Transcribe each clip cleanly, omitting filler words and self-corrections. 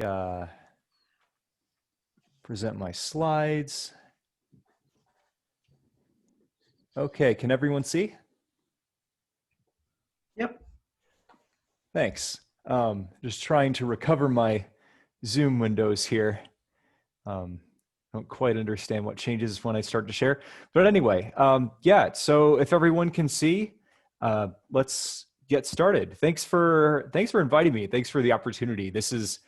uh, present my slides. Okay, can everyone see? Yep. Thanks. Just trying to recover my Zoom windows here. Don't quite understand what changes when I start to share. But anyway, yeah, so if everyone can see, let's get started. Thanks for inviting me. Thanks for the opportunity. This is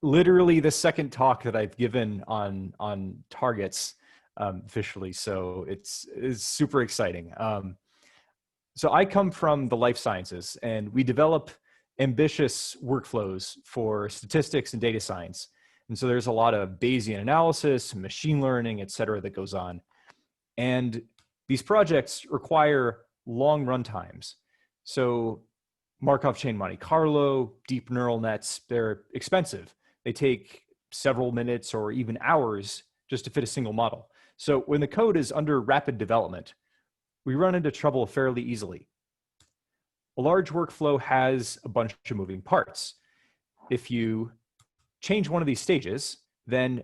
literally the second talk that I've given on targets officially, so it's super exciting. So I come from the life sciences, and we develop ambitious workflows for statistics and data science. And so there's a lot of Bayesian analysis, machine learning, et cetera, that goes on. And these projects require long run times. So Markov chain Monte Carlo, deep neural nets, they're expensive. They take several minutes or even hours just to fit a single model. So when the code is under rapid development, we run into trouble fairly easily. A large workflow has a bunch of moving parts. If you change one of these stages, then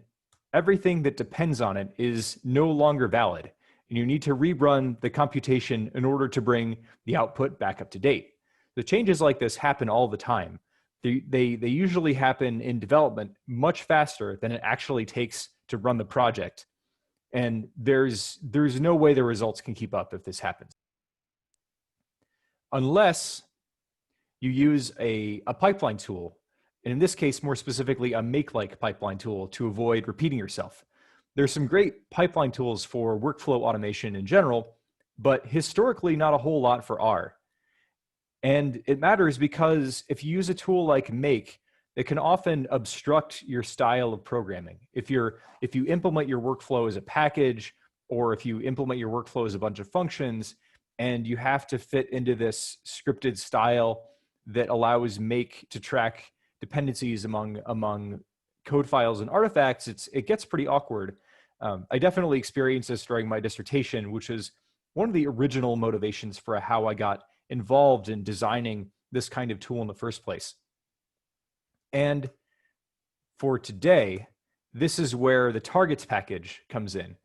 everything that depends on it is no longer valid, and you need to rerun the computation in order to bring the output back up to date. The changes like this happen all the time. They usually happen in development much faster than it actually takes to run the project. And there's no way the results can keep up if this happens. Unless you use a pipeline tool, and in this case, more specifically, a make-like pipeline tool to avoid repeating yourself. There's some great pipeline tools for workflow automation in general, but historically not a whole lot for R. And it matters because if you use a tool like make, it can often obstruct your style of programming. If you implement your workflow as a package, or if you implement your workflow as a bunch of functions, and you have to fit into this scripted style that allows make to track dependencies among code files and artifacts, it gets pretty awkward. I definitely experienced this during my dissertation, which is one of the original motivations for how I got involved in designing this kind of tool in the first place. And for today, this is where the targets package comes in.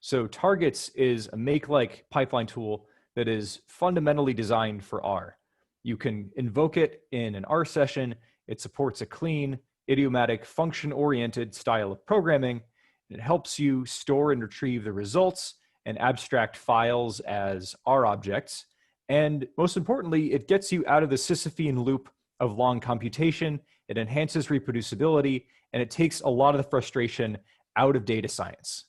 So targets is a make-like pipeline tool that is fundamentally designed for R. You can invoke it in an R session. It supports a clean, idiomatic, function-oriented style of programming. It helps you store and retrieve the results and abstract files as R objects. And most importantly, it gets you out of the Sisyphean loop of long computation. It enhances reproducibility, and it takes a lot of the frustration out of data science.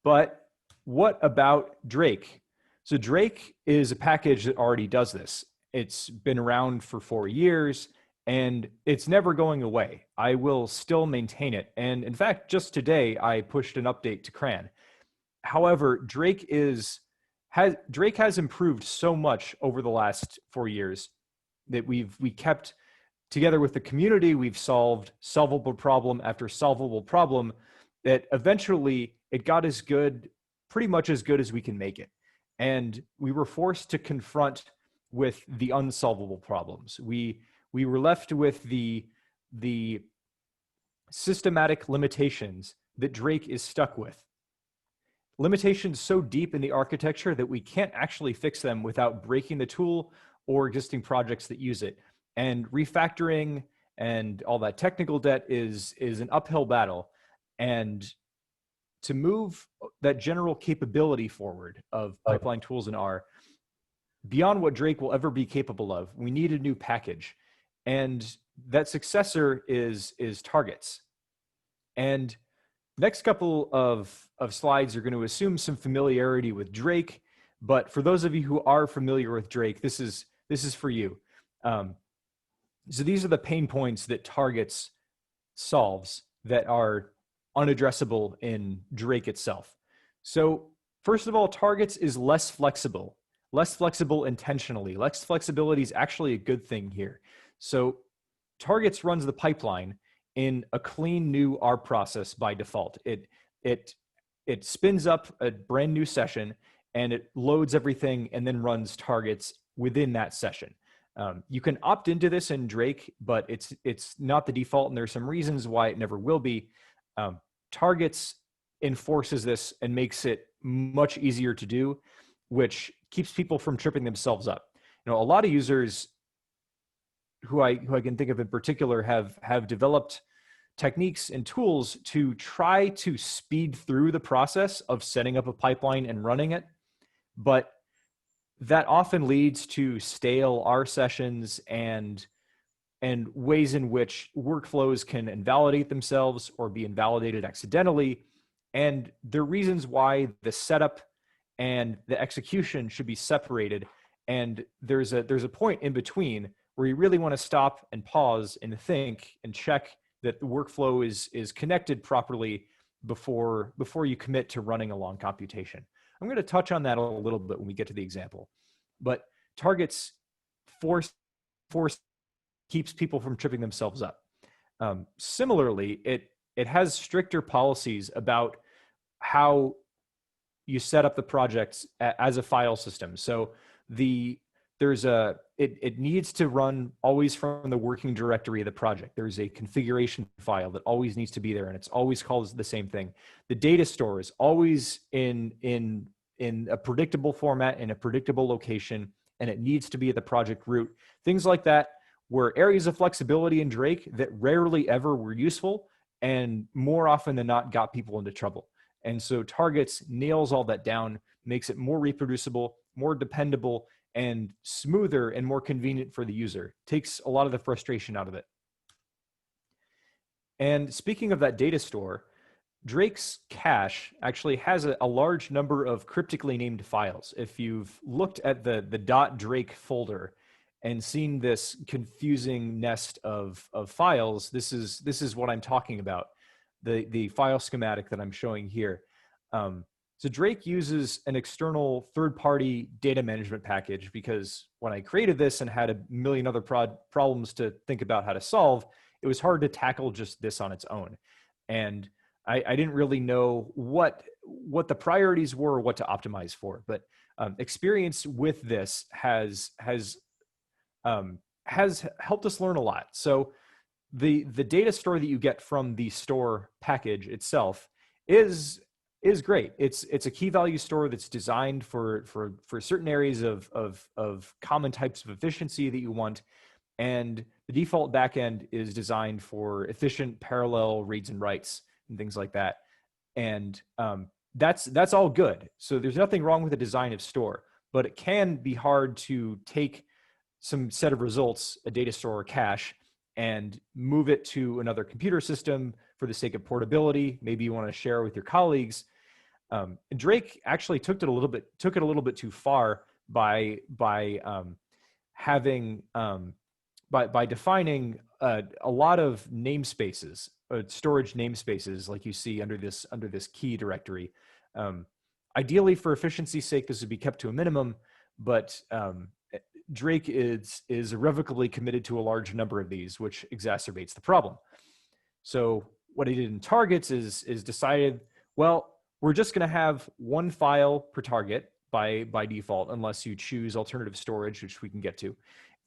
But what about Drake? So Drake is a package that already does this. It's been around for 4 years, and it's never going away. I will still maintain it. And in fact, just today, I pushed an update to CRAN. However, Drake has improved so much over the last 4 years that we kept together with the community. We've solved solvable problem after solvable problem that eventually it got as good, pretty much as good as we can make it. And we were forced to confront with the unsolvable problems. We were left with the systematic limitations that Drake is stuck with. Limitations so deep in the architecture that we can't actually fix them without breaking the tool or existing projects that use it. And refactoring and all that technical debt is an uphill battle. And to move that general capability forward of pipeline tools in R, beyond what Drake will ever be capable of, we need a new package. And that successor is targets. And next couple of slides are going to assume some familiarity with Drake, but for those of you who are familiar with Drake, this is for you. So these are the pain points that targets solves that are unaddressable in Drake itself. So first of all, targets is less flexible intentionally. Less flexibility is actually a good thing here. So targets runs the pipeline in a clean new R process by default. It spins up a brand new session and it loads everything and then runs targets within that session. You can opt into this in Drake, but it's not the default, and there's some reasons why it never will be. Targets enforces this and makes it much easier to do, which keeps people from tripping themselves up. A lot of users who I can think of in particular have developed techniques and tools to try to speed through the process of setting up a pipeline and running it, but that often leads to stale R sessions and ways in which workflows can invalidate themselves or be invalidated accidentally. And the reasons why the setup and the execution should be separated. And there's a point in between where you really want to stop and pause and think and check that the workflow is connected properly before you commit to running a long computation. I'm going to touch on that a little bit when we get to the example. But targets force keeps people from tripping themselves up. Similarly, it has stricter policies about how you set up the projects as a file system. So it needs to run always from the working directory of the project. There's a configuration file that always needs to be there, and it's always called the same thing. The data store is always in a predictable format, in a predictable location, and it needs to be at the project root. Things like that were areas of flexibility in Drake that rarely ever were useful, and more often than not got people into trouble. And so targets nails all that down, makes it more reproducible, more dependable, and smoother and more convenient for the user. Takes a lot of the frustration out of it. And speaking of that data store, Drake's cache actually has a large number of cryptically named files. If you've looked at the .drake folder and seen this confusing nest of files, this is what I'm talking about. The file schematic that I'm showing here. So Drake uses an external third-party data management package because when I created this and had a million other problems to think about how to solve, it was hard to tackle just this on its own. And I didn't really know what the priorities were or what to optimize for. But experience with this has helped us learn a lot. So the data store that you get from the store package itself is great. It's a key value store that's designed for certain areas of common types of efficiency that you want, and the default backend is designed for efficient parallel reads and writes and things like that. And that's all good. So there's nothing wrong with the design of store, but it can be hard to take some set of results, a data store or cache, and move it to another computer system for the sake of portability. Maybe you want to share with your colleagues. And Drake actually took it a little bit too far by defining a lot of namespaces, storage namespaces, like you see under this key directory. Ideally, for efficiency's sake, this would be kept to a minimum, but Drake is irrevocably committed to a large number of these, which exacerbates the problem. So what he did in targets is decided, well, we're just going to have one file per target by default, unless you choose alternative storage, which we can get to,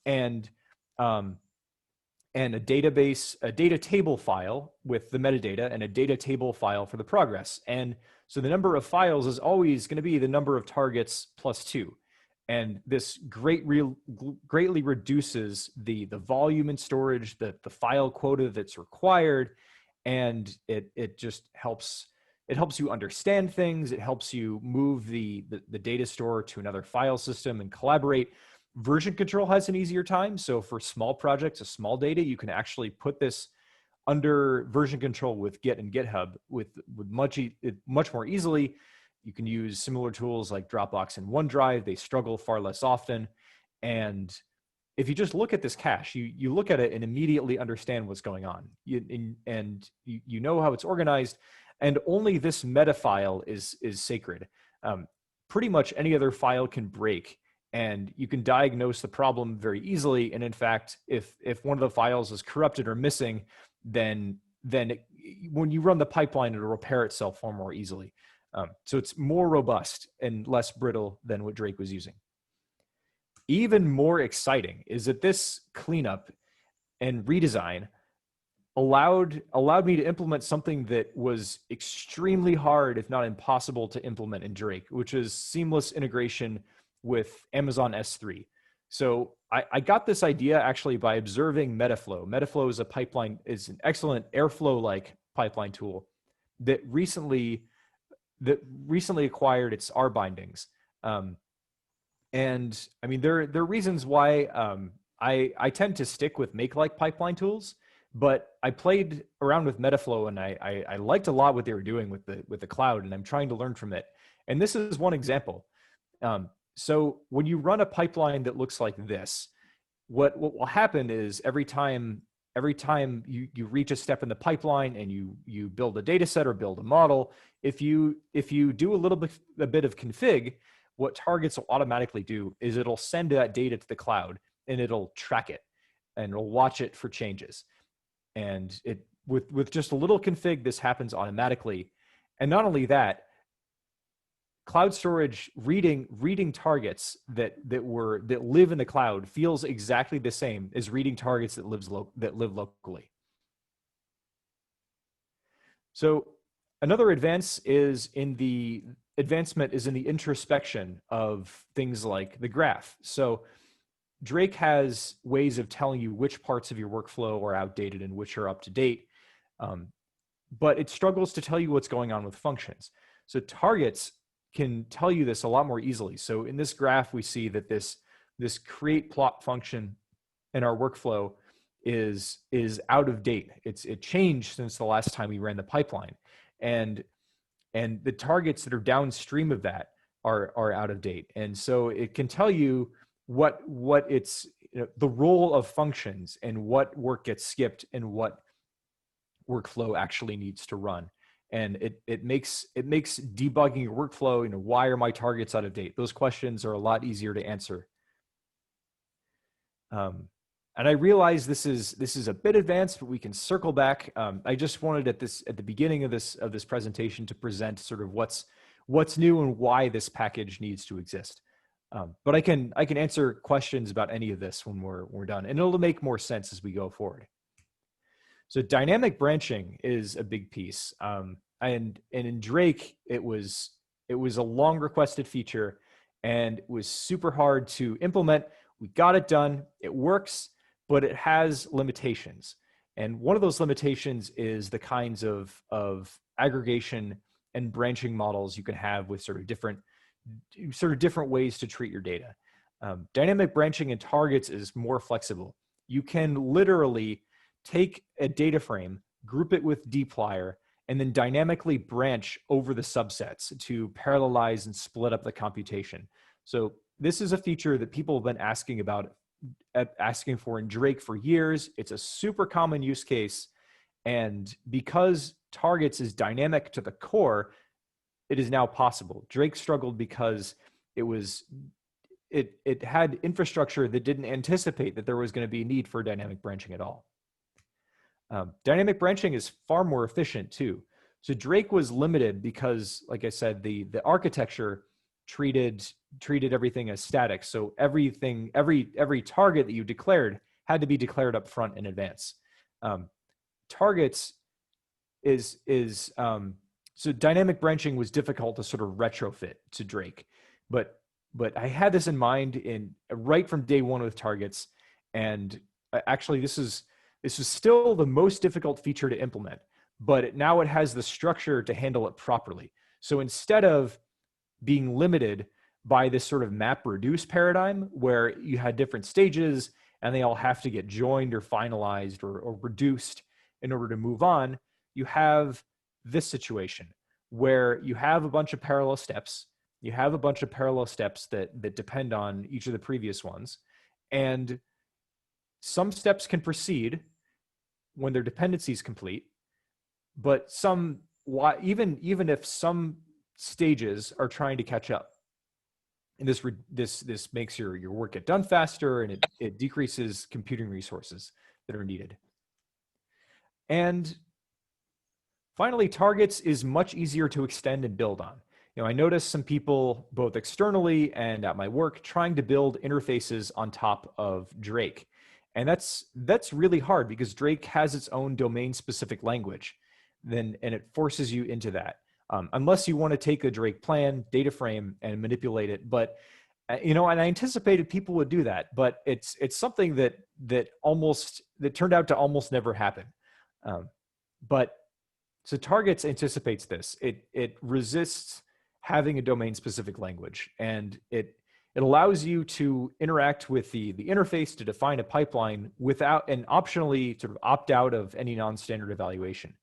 and a data table file with the metadata, and a data table file for the progress. And so the number of files is always going to be the number of targets plus 2. And this greatly reduces the volume in storage, the file quota that's required, and it just helps you understand things. It helps you move the data store to another file system and collaborate. Version control has an easier time. So for small projects, a small data, you can actually put this under version control with Git and GitHub with much more easily. You can use similar tools like Dropbox and OneDrive. They struggle far less often. And if you just look at this cache, you look at it and immediately understand what's going on. You know how it's organized, and only this meta file is sacred. Pretty much any other file can break, and you can diagnose the problem very easily. And in fact, if one of the files is corrupted or missing, then when you run the pipeline, it'll repair itself far more easily. So it's more robust and less brittle than what Drake was using. even more exciting is that this cleanup and redesign allowed me to implement something that was extremely hard, if not impossible, to implement in Drake, which is seamless integration with Amazon S3. So I got this idea actually by observing Metaflow. Metaflow is an excellent Airflow-like pipeline tool that recently acquired its R bindings. And I mean, there are reasons why I tend to stick with make-like pipeline tools, but I played around with Metaflow and I liked a lot what they were doing with the cloud, and I'm trying to learn from it. And this is one example. So when you run a pipeline that looks like this, what will happen is every time you reach a step in the pipeline and you build a data set or build a model, if you do a bit of config, what targets will automatically do is it'll send that data to the cloud and it'll track it and it'll watch it for changes. And with just a little config, this happens automatically. And not only that, cloud storage reading targets that live in the cloud feels exactly the same as reading targets that live locally. So another advancement is in the introspection of things like the graph. So Drake has ways of telling you which parts of your workflow are outdated and which are up to date, but it struggles to tell you what's going on with functions. So targets can tell you this a lot more easily. So in this graph, we see that this create plot function in our workflow is out of date. It changed since the last time we ran the pipeline, and the targets that are downstream of that are out of date. And so it can tell you what it's the role of functions and what work gets skipped and what workflow actually needs to run. And it makes debugging your workflow, why are my targets out of date? Those questions are a lot easier to answer. And I realize this is a bit advanced, but we can circle back. I just wanted at the beginning of this presentation to present sort of what's new and why this package needs to exist. But I can answer questions about any of this when we're done, and it'll make more sense as we go forward. So dynamic branching is a big piece, and in Drake it was a long requested feature, and it was super hard to implement. We got it done. It works, but it has limitations. And one of those limitations is the kinds of aggregation and branching models you can have with sort of different ways to treat your data. Dynamic branching in targets is more flexible. You can literally take a data frame, group it with dplyr, and then dynamically branch over the subsets to parallelize and split up the computation. So this is a feature that people have been asking for in Drake for years. It's a super common use case. And because targets is dynamic to the core, it is now possible. Drake struggled because it had infrastructure that didn't anticipate that there was going to be a need for dynamic branching at all. Dynamic branching is far more efficient too. So Drake was limited because, like I said, the architecture treated everything as static. So every target that you declared had to be declared up front in advance. Targets so dynamic branching was difficult to sort of retrofit to Drake, but I had this in mind right from day one with targets, and actually this is still the most difficult feature to implement, but now it has the structure to handle it properly. So instead of being limited by this sort of map reduce paradigm where you had different stages and they all have to get joined or finalized or reduced in order to move on, you have this situation where you have a bunch of parallel steps. You have a bunch of parallel steps that depend on each of the previous ones. And some steps can proceed when their dependency is complete, but even if some stages are trying to catch up, and this makes your work get done faster, and it decreases computing resources that are needed. And finally, targets is much easier to extend and build on. I noticed some people both externally and at my work trying to build interfaces on top of Drake. And that's really hard because Drake has its own domain-specific language, and it forces you into that. Unless you want to take a Drake plan, data frame, and manipulate it. But and I anticipated people would do that, but it's something that turned out to almost never happen. But so Targets anticipates this. It resists having a domain-specific language, and it allows you to interact with the interface to define a pipeline without, and optionally sort of opt out of any non-standard evaluation.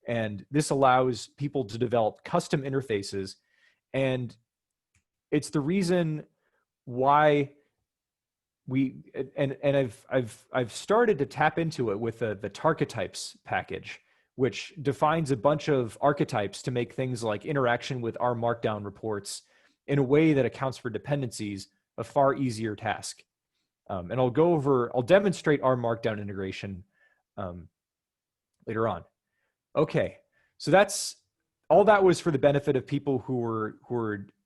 And this allows people to develop custom interfaces, and it's the reason why I've started to tap into it with the Tarchetypes package, which defines a bunch of archetypes to make things like interaction with R Markdown reports in a way that accounts for dependencies a far easier task. And I'll demonstrate R Markdown integration later on. Okay, so that's all. That was for the benefit of people who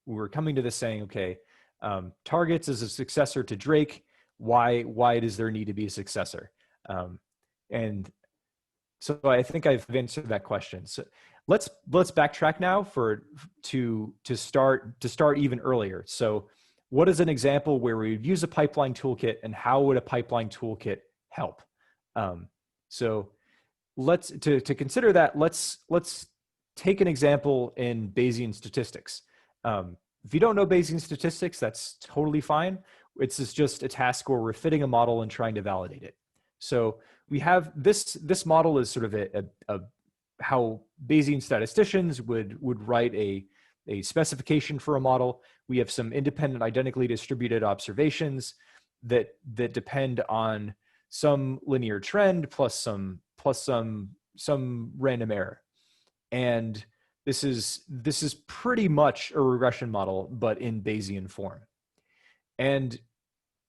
were coming to this saying, okay, Targets is a successor to Drake. Why does there need to be a successor? And so I think I've answered that question. So let's backtrack now to start even earlier. So what is an example where we would use a pipeline toolkit, and how would a pipeline toolkit help? So to consider that, let's take an example in Bayesian statistics. If you don't know Bayesian statistics, that's totally fine. It's just a task where we're fitting a model and trying to validate it. So we have this model is sort of a how Bayesian statisticians would write a specification for a model. We have some independent, identically distributed observations that depend on some linear trend plus some random error. And this is pretty much a regression model, but in Bayesian form. And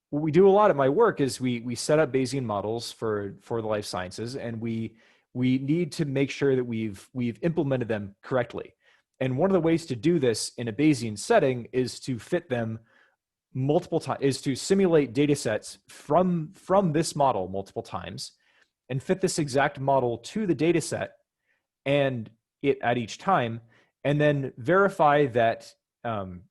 what we do a lot at my work is we set up Bayesian models for the life sciences, and we need to make sure that we've implemented them correctly. And one of the ways to do this in a Bayesian setting is to fit them multiple times, is to simulate data sets from this model multiple times and fit this exact model to the data set and it at each time, and then verify that. And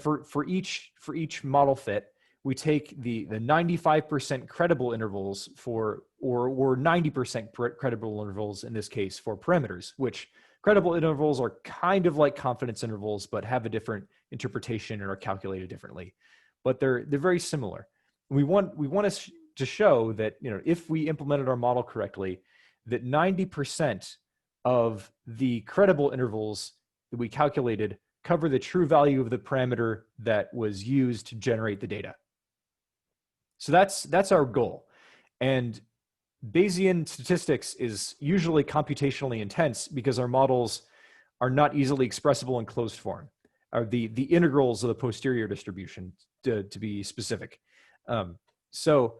for each model fit, we take the 95% credible intervals or 90% credible intervals in this case for parameters, which credible intervals are kind of like confidence intervals, but have a different interpretation and are calculated differently. But they're very similar. We want to show that if we implemented our model correctly, that 90% of the credible intervals that we calculated cover the true value of the parameter that was used to generate the data. So that's our goal. And Bayesian statistics is usually computationally intense because our models are not easily expressible in closed form, or the integrals of the posterior distribution to be specific. So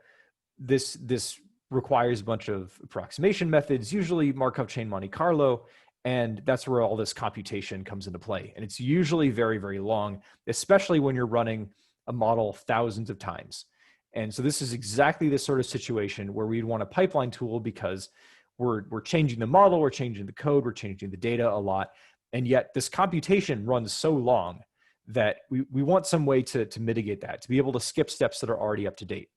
this requires a bunch of approximation methods, usually Markov chain Monte Carlo, and that's where all this computation comes into play. And it's usually very, very long, especially when you're running a model thousands of times. And so this is exactly the sort of situation where we'd want a pipeline tool because we're changing the model, we're changing the code, we're changing the data a lot. And yet this computation runs so long that we want some way to mitigate that, to be able to skip steps that are already up to date.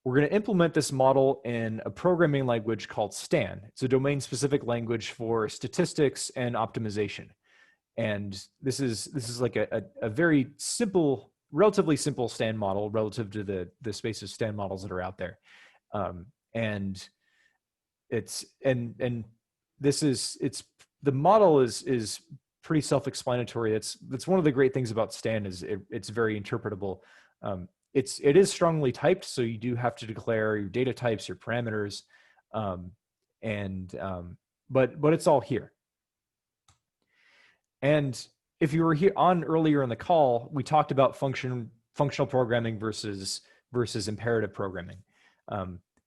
We're going to implement this model in a programming language called Stan. It's a domain-specific language for statistics and optimization. And this is like a very simple, relatively simple Stan model relative to the space of Stan models that are out there. And the model is pretty self-explanatory. That's one of the great things about Stan is it's very interpretable. It is strongly typed, so you do have to declare your data types, your parameters, but it's all here. And if you were here on earlier in the call, we talked about functional programming versus imperative programming.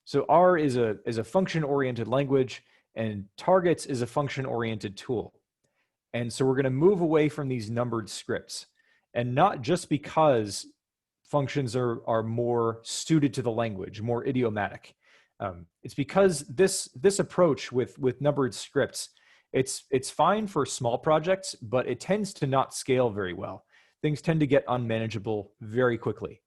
So R is a function-oriented language, and Targets is a function-oriented tool. And so we're going to move away from these numbered scripts, and not just because functions are more suited to the language, more idiomatic. It's because this approach with numbered scripts, it's fine for small projects, but it tends to not scale very well. Things tend to get unmanageable very quickly.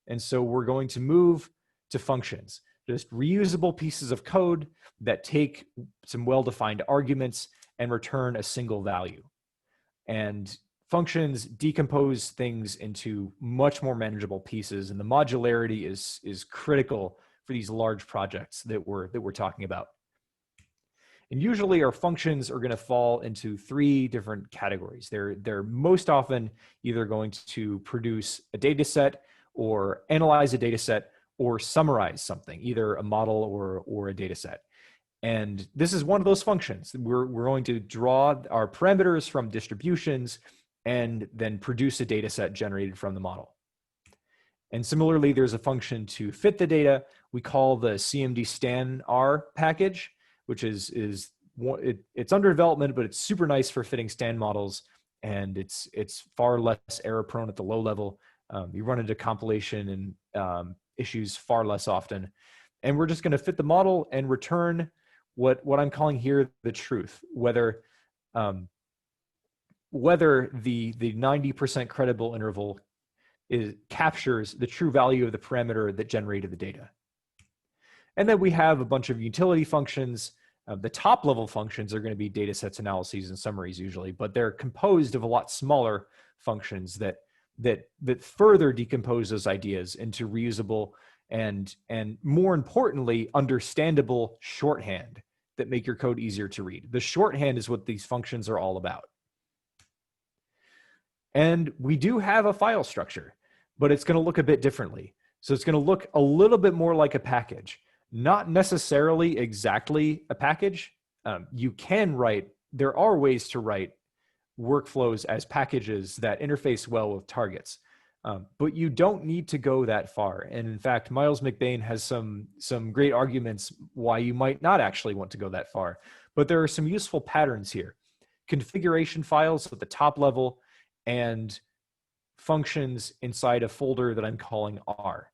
And so we're going to move to functions, just reusable pieces of code that take some well-defined arguments and return a single value. And functions decompose things into much more manageable pieces, and the modularity is critical for these large projects that we're talking about. And usually our functions are going to fall into three different categories. They're most often either going to produce a data set or analyze a data set or summarize something, either a model or a data set. And this is one of those functions. We're going to draw our parameters from distributions and then produce a data set generated from the model. And similarly, there's a function to fit the data. We call the CMD stan_r package, which it's under development, but it's super nice for fitting stan models, and it's far less error prone at the low level. You run into compilation and issues far less often. And we're just going to fit the model and return what I'm calling here the truth, whether the 90% credible interval captures the true value of the parameter that generated the data. And then we have a bunch of utility functions. The top level functions are going to be data sets, analyses, and summaries usually, but they're composed of a lot smaller functions that further decompose those ideas into reusable and more importantly, understandable shorthand that make your code easier to read. The shorthand is what these functions are all about. And we do have a file structure, but it's going to look a bit differently. So it's going to look a little bit more like a package, not necessarily exactly a package. There are ways to write workflows as packages that interface well with targets. But you don't need to go that far. And in fact, Miles McBain has some great arguments why you might not actually want to go that far. But there are some useful patterns here. Configuration files at the top level and functions inside a folder that I'm calling R.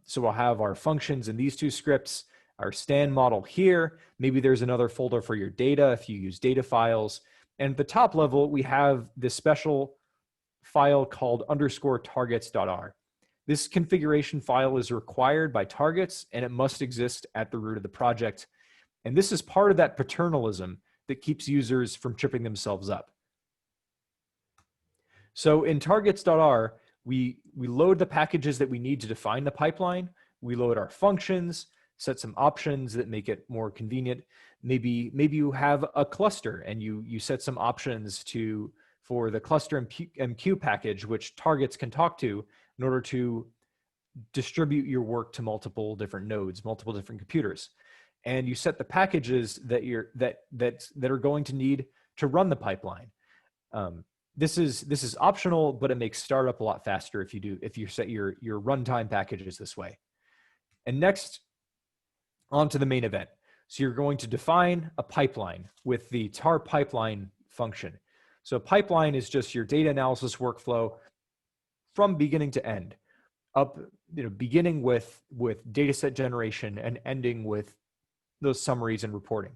So we'll have our functions in these two scripts, our stan model here. Maybe there's another folder for your data if you use data files. And at the top level, we have this special file called _targets.r. This configuration file is required by targets, and it must exist at the root of the project. And this is part of that paternalism that keeps users from tripping themselves up. So in targets.r, we load the packages that we need to define the pipeline. We load our functions, set some options that make it more convenient. Maybe you have a cluster and you set some options for the cluster MQ package, which targets can talk to in order to distribute your work to multiple different nodes, multiple different computers. And you set the packages that are going to need to run the pipeline. This is optional, but it makes startup a lot faster if you set your runtime packages this way. And next, on to the main event. So you're going to define a pipeline with the tar pipeline function. So pipeline is just your data analysis workflow from beginning to end, beginning with data set generation and ending with those summaries and reporting.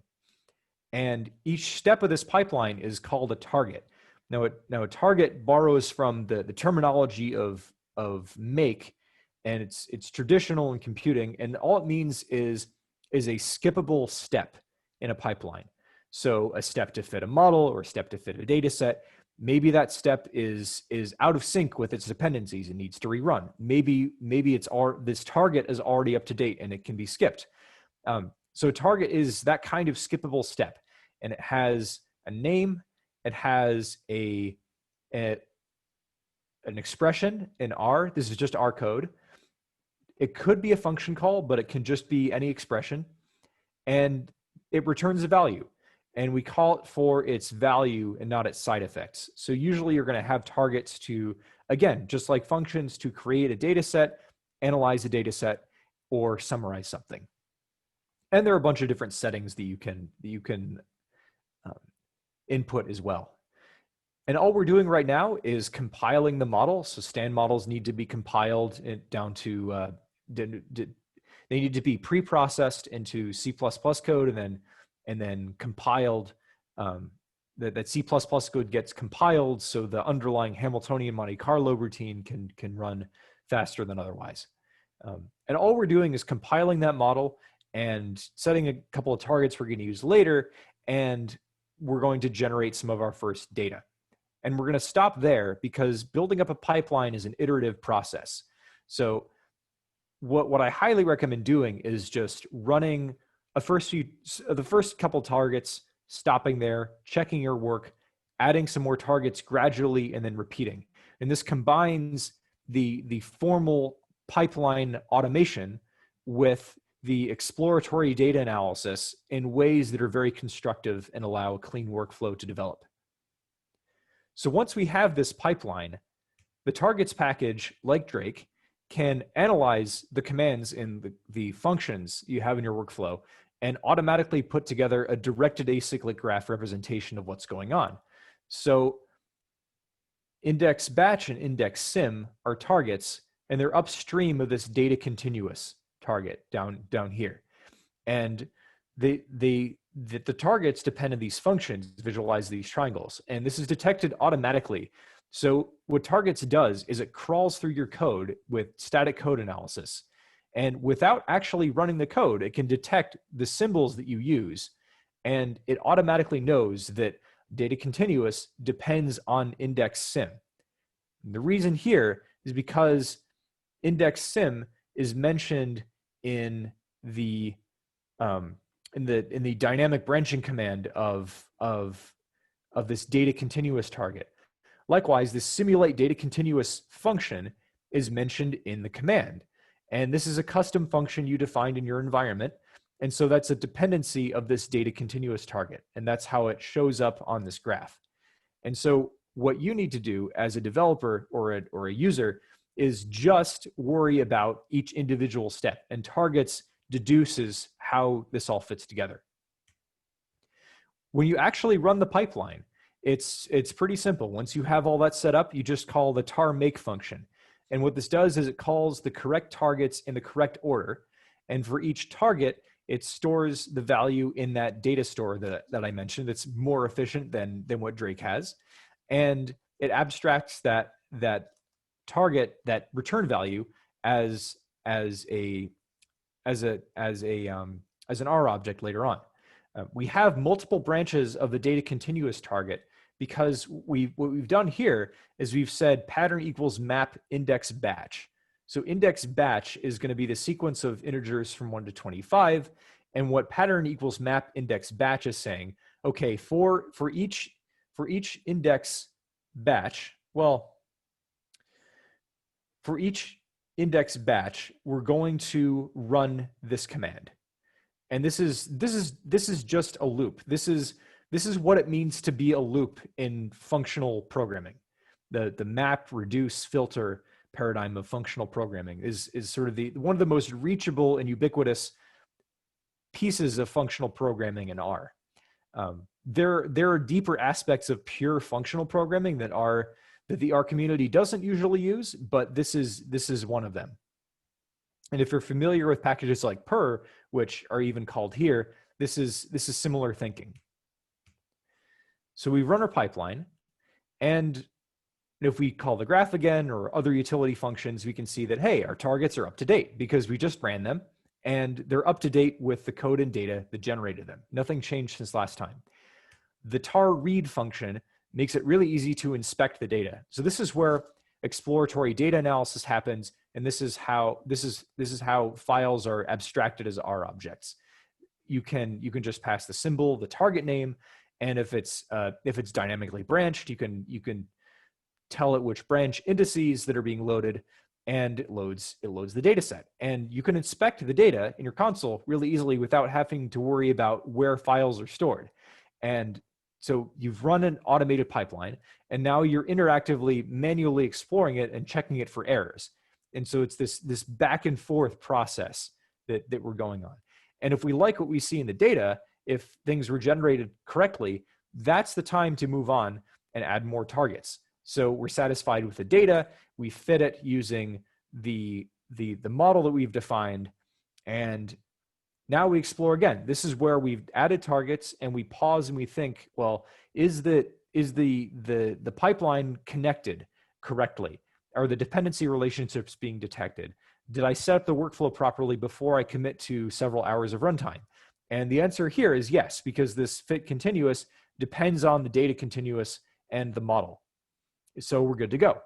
And each step of this pipeline is called a target. Now a target borrows from the terminology of make, and it's traditional in computing, and all it means is a skippable step in a pipeline. So a step to fit a model or a step to fit a data set. Maybe that step is out of sync with its dependencies and needs to rerun. Maybe this target is already up to date and it can be skipped. So target is that kind of skippable step, and it has a name. It has an expression in R. This is just R code. It could be a function call, but it can just be any expression, and it returns a value. And we call it for its value and not its side effects. So usually you're going to have targets to, again, just like functions, to create a data set, analyze a data set, or summarize something. And there are a bunch of different settings that you can input as well. And all we're doing right now is compiling the model. So stand models need to be compiled down to, they need to be pre-processed into C++ code and then compiled. That C++ code gets compiled so the underlying Hamiltonian Monte Carlo routine can run faster than otherwise. And all we're doing is compiling that model and setting a couple of targets we're going to use later, and we're going to generate some of our first data. And we're going to stop there because building up a pipeline is an iterative process. So what I highly recommend doing is just running the first couple targets, stopping there, checking your work, adding some more targets gradually, and then repeating. And this combines the formal pipeline automation with the exploratory data analysis in ways that are very constructive and allow a clean workflow to develop. So once we have this pipeline, the targets package, like Drake, can analyze the commands in the functions you have in your workflow and automatically put together a directed acyclic graph representation of what's going on. So index batch and index sim are targets, and they're upstream of this data continuous target down here. And the targets depend on these functions, visualize these triangles, and this is detected automatically. So what targets does is it crawls through your code with static code analysis. And without actually running the code, it can detect the symbols that you use. And it automatically knows that data continuous depends on index sim. And the reason here is because index sim is mentioned in the dynamic branching command of this data continuous target. Likewise, the simulate data continuous function is mentioned in the command. And this is a custom function you defined in your environment. And so that's a dependency of this data continuous target. And that's how it shows up on this graph. And so what you need to do as a developer or a user is just worry about each individual step, and targets deduces how this all fits together. When you actually run the pipeline, it's pretty simple. Once you have all that set up, you just call the tar make function. And what this does is it calls the correct targets in the correct order. And for each target, it stores the value in that data store that I mentioned. That's more efficient than what Drake has. And it abstracts that target, that return value, as an R object later on. We have multiple branches of the data continuous target because what we've done here is we've said pattern equals map index batch. So index batch is going to be the sequence of integers from 1 to 25. And what pattern equals map index batch is saying, okay, for each index batch, well, for each index batch, we're going to run this command. And this is just a loop. This is what it means to be a loop in functional programming. The map, reduce, filter paradigm of functional programming is sort of one of the most reachable and ubiquitous pieces of functional programming in R. There are deeper aspects of pure functional programming that the R community doesn't usually use, but this is one of them. And if you're familiar with packages like purrr, which are even called here, this is similar thinking. So we run our pipeline, and if we call the graph again or other utility functions, we can see that, hey, our targets are up to date because we just ran them, and they're up to date with the code and data that generated them. Nothing changed since last time. The tar read function makes it really easy to inspect the data. So this is where exploratory data analysis happens, and this is how files are abstracted as R objects. You can just pass the symbol, the target name, and if it's dynamically branched, you can tell it which branch indices that are being loaded, and it loads the data set. And you can inspect the data in your console really easily without having to worry about where files are stored. And so you've run an automated pipeline, and now you're interactively, manually exploring it and checking it for errors. And so it's this back and forth process that we're going on. And if we like what we see in the data, if things were generated correctly, that's the time to move on and add more targets. So we're satisfied with the data, we fit it using the model that we've defined, and now we explore again. This is where we've added targets and we pause and we think, well, is the pipeline connected correctly? Are the dependency relationships being detected? Did I set up the workflow properly before I commit to several hours of runtime? And the answer here is yes, because this fit continuous depends on the data continuous and the model. So we're good to go.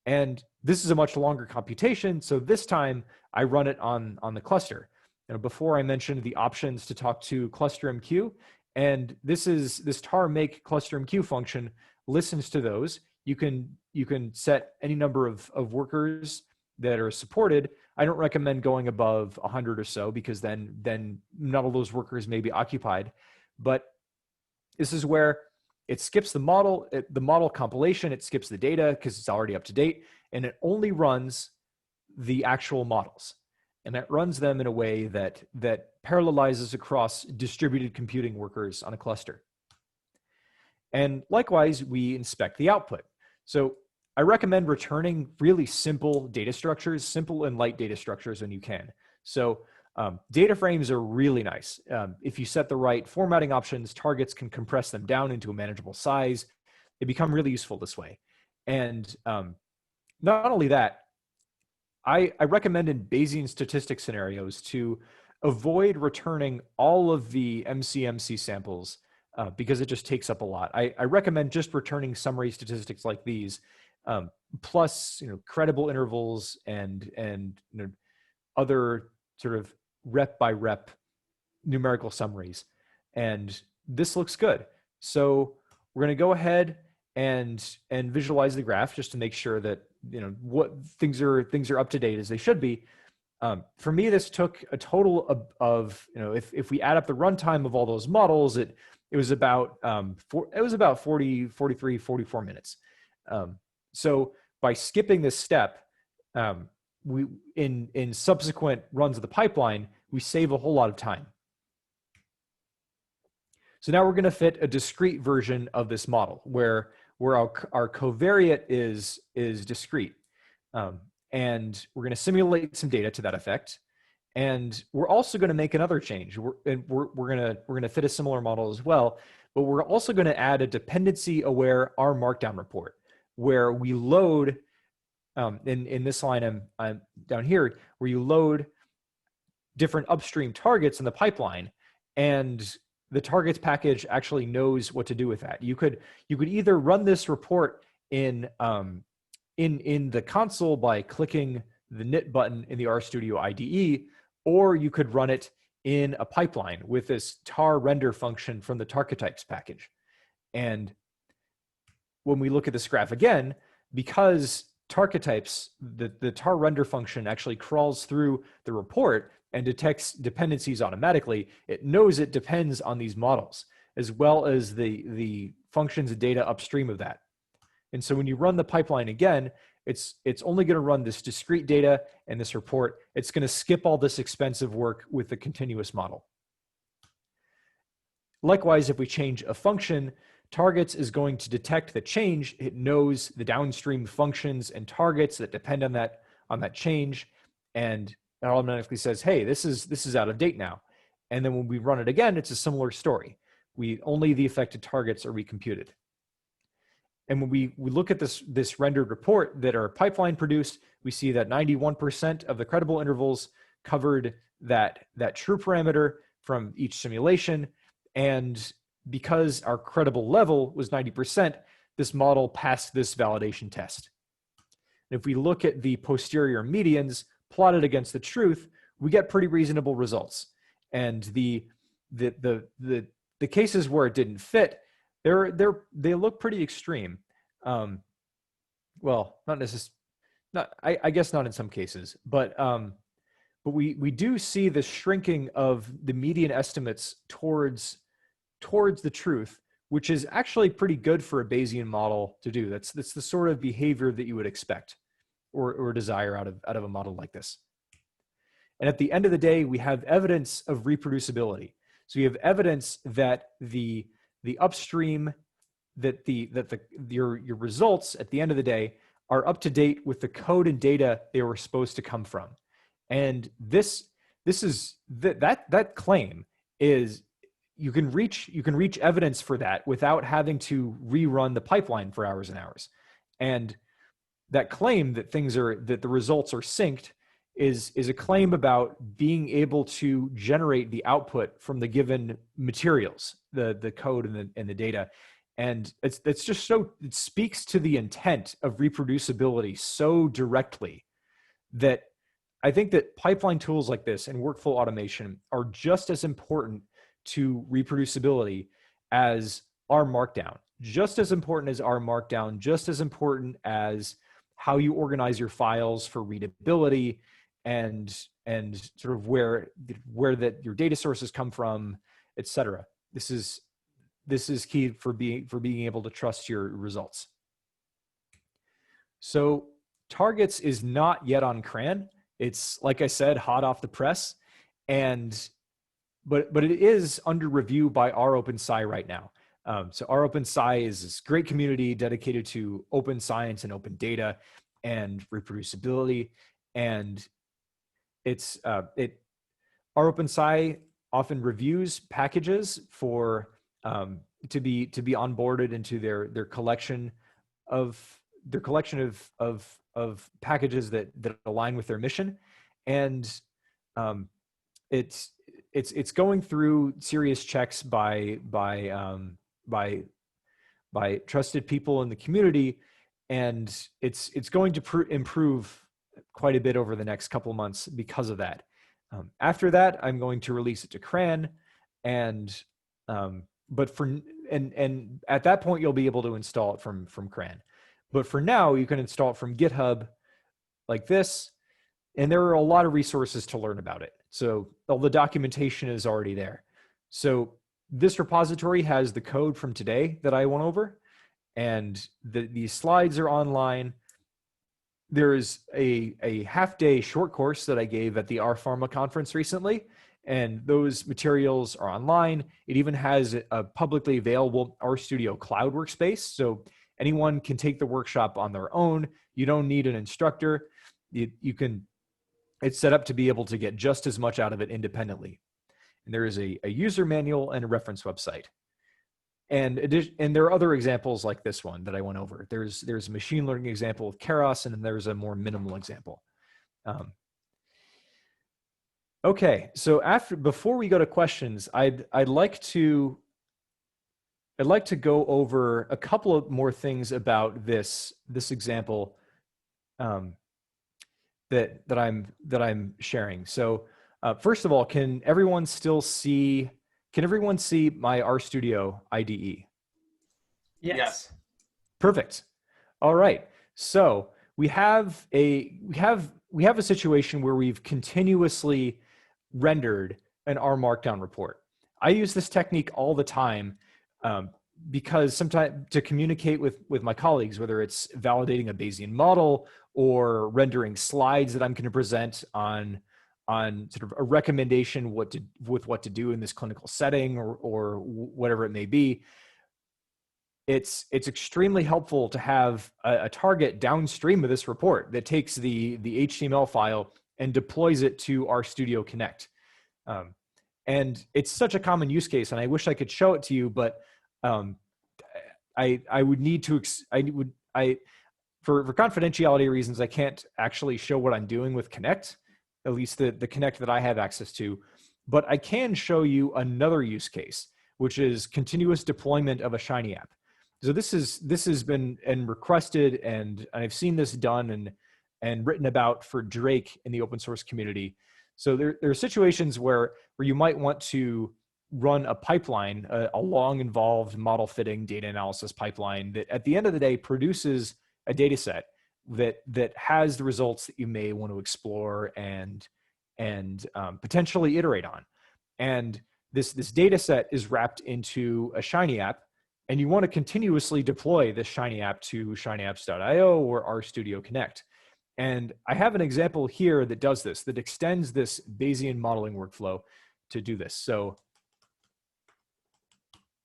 And this is a much longer computation. So this time I run it on the cluster. You know, before I mentioned the options to talk to cluster_MQ, and this tar make cluster_MQ function listens to those. You can set any number of workers that are supported. I don't recommend going above 100 or so, because then not all those workers may be occupied. But this is where it skips the model compilation, it skips the data because it's already up to date, and it only runs the actual models. And that runs them in a way that parallelizes across distributed computing workers on a cluster. And likewise, we inspect the output. So I recommend returning really simple data structures, simple and light data structures when you can. So data frames are really nice. If you set the right formatting options, targets can compress them down into a manageable size. They become really useful this way. And not only that, I recommend in Bayesian statistic scenarios to avoid returning all of the MC samples because it just takes up a lot. I recommend just returning summary statistics like these, plus credible intervals and other sort of rep by rep numerical summaries. And this looks good. So we're going to go ahead and visualize the graph just to make sure that what things are up to date as they should be. For me, this took a total of if we add up the runtime of all those models, it was about 40, 43, 44 minutes. So by skipping this step, we in subsequent runs of the pipeline, we save a whole lot of time. So now we're going to fit a discrete version of this model where our covariate is discrete. And we're going to simulate some data to that effect. And we're also going to make another change. We're going to fit a similar model as well, but we're also going to add a dependency-aware R Markdown report where we load, in this line I'm down here, where you load different upstream targets in the pipeline, and the targets package actually knows what to do with that. You could either run this report in the console by clicking the knit button in the RStudio IDE, or you could run it in a pipeline with this tar render function from the tarchetypes package. And when we look at this graph again, because tarchetypes, the tar render function actually crawls through the report and detects dependencies automatically, it knows it depends on these models, as well as the functions of data upstream of that. And so when you run the pipeline again, it's only going to run this discrete data and this report. It's going to skip all this expensive work with the continuous model. Likewise, if we change a function, targets is going to detect the change. It knows the downstream functions and targets that depend on that change, and it automatically says, hey, this is out of date now. And then when we run it again, it's a similar story. Only the affected targets are recomputed. And when we look at this rendered report that our pipeline produced, we see that 91% of the credible intervals covered that true parameter from each simulation. And because our credible level was 90%, this model passed this validation test. And if we look at the posterior medians plotted against the truth, we get pretty reasonable results. And the cases where it didn't fit, they look pretty extreme. Well, not necessarily, I guess not in some cases, but we do see the shrinking of the median estimates towards the truth, which is actually pretty good for a Bayesian model to do. That's the sort of behavior that you would expect or desire out of a model like this. And at the end of the day, we have evidence of reproducibility. So we have evidence that the upstream your results at the end of the day are up to date with the code and data they were supposed to come from. And that claim is, you can reach evidence for that without having to rerun the pipeline for hours and hours. And that claim that the results are synced is a claim about being able to generate the output from the given materials, the code and the data. And it's just so, it speaks to the intent of reproducibility so directly that I think that pipeline tools like this and workflow automation are just as important to reproducibility as R Markdown, just as important as R Markdown, just as important as how you organize your files for readability and sort of where your data sources come from, et cetera. This is key for being able to trust your results. So Targets is not yet on CRAN. It's, like I said, hot off the press, but it is under review by rOpenSci right now. So rOpenSci is this great community dedicated to open science and open data and reproducibility. And rOpenSci often reviews packages for to be onboarded into their collection of packages that align with their mission. And it's going through serious checks by trusted people in the community, and it's going to improve quite a bit over the next couple of months because of that. After that, I'm going to release it to CRAN, and at that point you'll be able to install it from CRAN. But for now, you can install it from GitHub like this, and there are a lot of resources to learn about it. So all the documentation is already there. So this repository has the code from today that I went over, and these slides are online. There's a half-day short course that I gave at the RPharma conference recently, and those materials are online. It even has a publicly available RStudio cloud workspace, so anyone can take the workshop on their own. You don't need an instructor. It's set up to be able to get just as much out of it independently. And there is a user manual and a reference website. And there are other examples like this one that I went over. There's a machine learning example with Keras, and then there's a more minimal example. Okay, so before we go to questions, I'd like to go over a couple of more things about this example that I'm sharing. So first of all, can everyone see my RStudio IDE? Yes. Perfect. All right. So we have a situation where we've continuously rendered an R Markdown report. I use this technique all the time because sometimes to communicate with my colleagues, whether it's validating a Bayesian model or rendering slides that I'm going to present on sort of a recommendation what to do in this clinical setting or whatever it may be. It's extremely helpful to have a target downstream of this report that takes the HTML file and deploys it to RStudio Connect. And it's such a common use case, and I wish I could show it to you, but I would need to, for confidentiality reasons, I can't actually show what I'm doing with Connect, at least the Connect that I have access to, but I can show you another use case, which is continuous deployment of a Shiny app. So this has been requested, and I've seen this done and written about for Drake in the open source community. So there are situations where you might want to run a pipeline, a long involved model fitting data analysis pipeline that at the end of the day produces a data set that has the results that you may want to explore and potentially iterate on. And this data set is wrapped into a Shiny app, and you want to continuously deploy this Shiny app to shinyapps.io or RStudio Connect. And I have an example here that does this, that extends this Bayesian modeling workflow to do this. So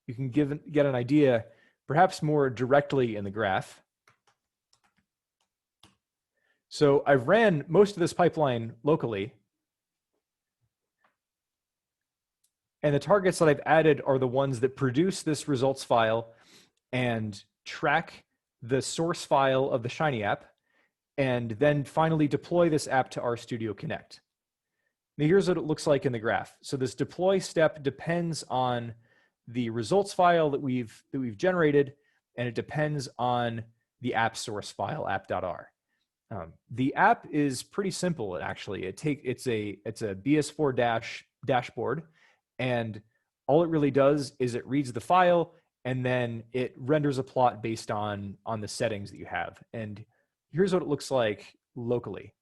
you can get an idea. perhaps more directly in the graph. So I've ran most of this pipeline locally. And the targets that I've added are the ones that produce this results file and track the source file of the Shiny app, and then finally deploy this app to RStudio Connect. Now here's what it looks like in the graph. So this deploy step depends on the results file that we've generated, and it depends on the app source file, app.r. The app is pretty simple, actually. It's a BS4 dashboard, and all it really does is it reads the file, and then it renders a plot based on the settings that you have. And here's what it looks like locally.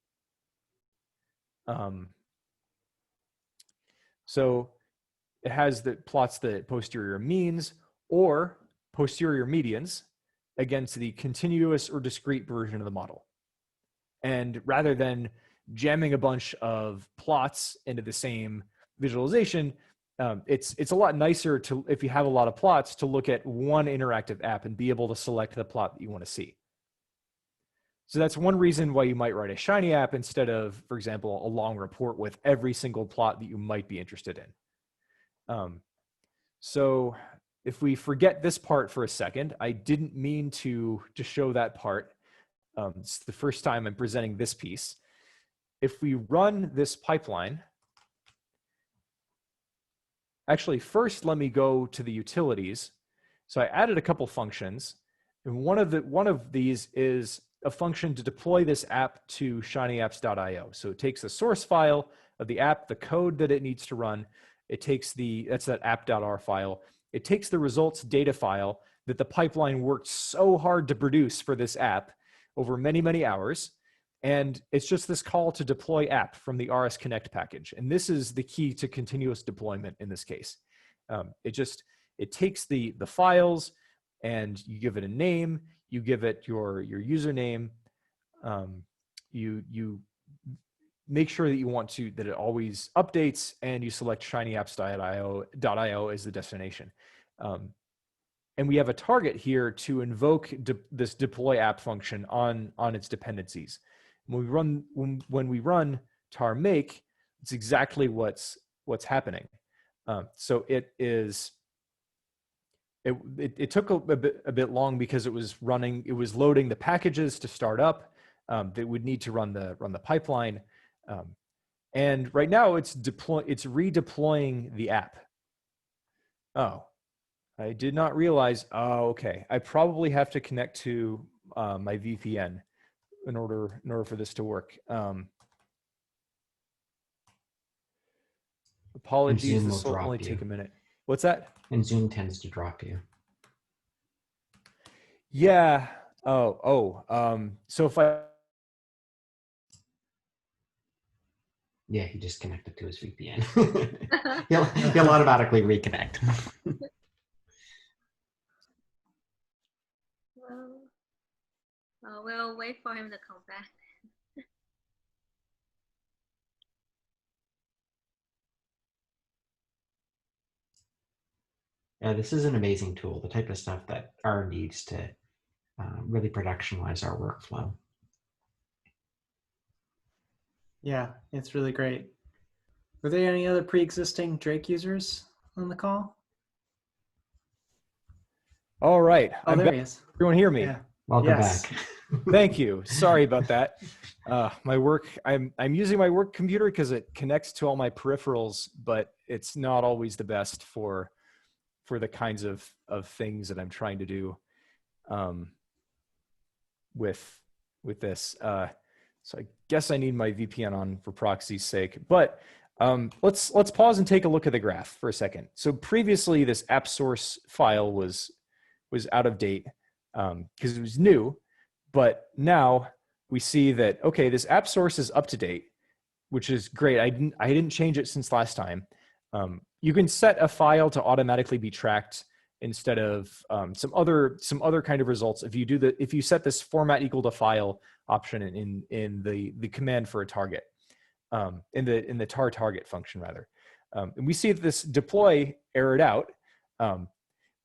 So it has plots the posterior means or posterior medians against the continuous or discrete version of the model. And rather than jamming a bunch of plots into the same visualization, it's a lot nicer to, if you have a lot of plots, to look at one interactive app and be able to select the plot that you want to see. So that's one reason why you might write a Shiny app instead of, for example, a long report with every single plot that you might be interested in. So if we forget this part for a second, I didn't mean to show that part. It's the first time I'm presenting this piece. If we run this pipeline, actually, first let me go to the utilities. So I added a couple functions, and one of these is a function to deploy this app to shinyapps.io. So it takes the source file of the app, the code that it needs to run. It takes that's that app.r file. It takes the results data file that the pipeline worked so hard to produce for this app over many, many hours. And it's just this call to deploy app from the RS Connect package. And this is the key to continuous deployment in this case. It takes the files and you give it a name, you give it your username, you make sure that you want that it always updates, and you select shinyapps.io as the destination. And we have a target here to invoke this deploy app function on its dependencies. When we run tar make, it's exactly what's happening. So it took a bit long because it was loading the packages to start up that would need to run the pipeline. And right now it's redeploying the app. Oh, I did not realize. Oh, okay. I probably have to connect to my VPN in order for this to work. Apologies, this will only take a minute. What's that? And Zoom tends to drop you. Yeah. So if I... Yeah, he just connected to his VPN. he'll automatically reconnect. Well, we'll wait for him to come back. Yeah, this is an amazing tool, the type of stuff that R needs to really productionalize our workflow. Yeah, it's really great. Were there any other pre-existing Drake users on the call? All right. Oh, there he is. Everyone hear me? Yeah. Welcome back. Thank you. Sorry about that. My work, I'm using my work computer because it connects to all my peripherals, but it's not always the best for the kinds of things that I'm trying to do with this. So I guess I need my VPN on for proxy's sake, but let's pause and take a look at the graph for a second. So previously this app source file was out of date because it was new, but now we see that, okay, this app source is up to date, which is great. I didn't change it since last time. You can set a file to automatically be tracked instead of some other kind of results. If you set this format equal to file option in the command for a target, in the tar target function rather, and we see that this deploy errored out,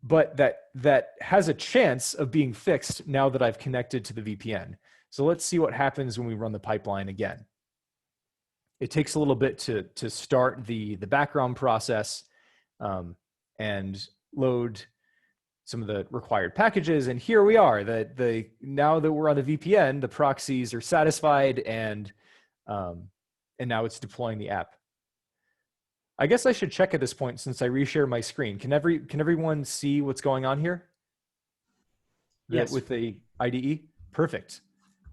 but that has a chance of being fixed now that I've connected to the VPN. So let's see what happens when we run the pipeline again. It takes a little bit to start the background process and load some of the required packages. And here we are. Now that we're on the VPN, the proxies are satisfied, and now it's deploying the app. I guess I should check at this point since I reshare my screen. Can everyone see what's going on here? Yes. With the IDE? Perfect.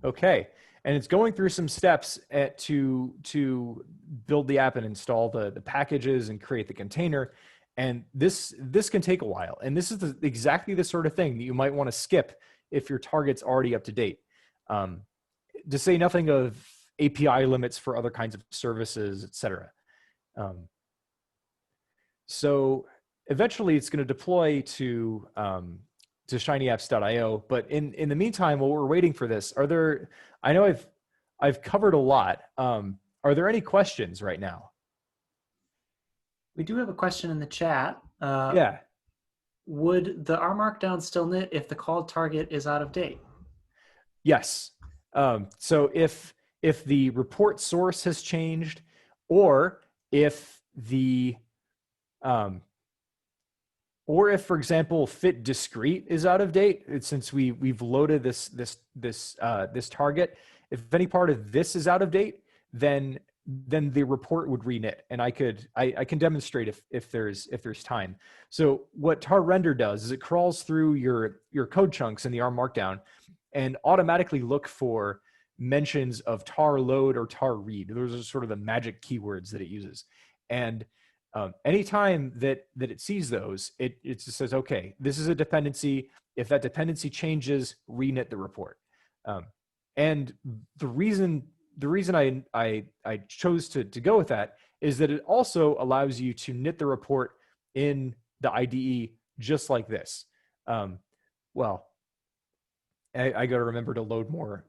Okay. And it's going through some steps to build the app and install the packages and create the container. And this can take a while. And this is exactly the sort of thing that you might want to skip if your target's already up to date. To say nothing of API limits for other kinds of services, et cetera. So eventually it's going to deploy to shinyapps.io. But in the meantime, while we're waiting for this, I know I've covered a lot. Are there any questions right now? We do have a question in the chat. Yeah. Would the R Markdown still knit if the called target is out of date? Yes. So if the report source has changed, or if for example, fit discrete is out of date, since we've loaded this target, if any part of this is out of date, then the report would reknit, and I can demonstrate if there's time. So what tar render does is it crawls through your code chunks in the R Markdown and automatically look for mentions of tar load or tar read. Those are sort of the magic keywords that it uses. And anytime that it sees those, it just says, okay, this is a dependency. If that dependency changes, reknit the report. And the reason I chose to go with that is that it also allows you to knit the report in the IDE just like this. Well, I got to remember to load more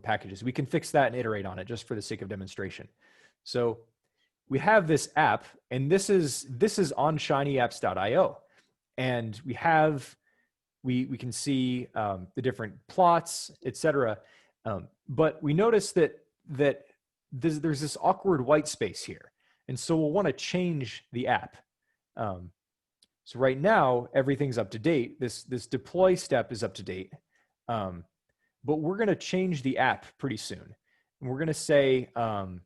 packages. We can fix that and iterate on it just for the sake of demonstration. So we have this app, and this is on shinyapps.io, and we can see the different plots, etc. But we notice that there's this awkward white space here, and so we'll want to change the app. So right now everything's up to date. This deploy step is up to date, but we're going to change the app pretty soon, and we're going to say so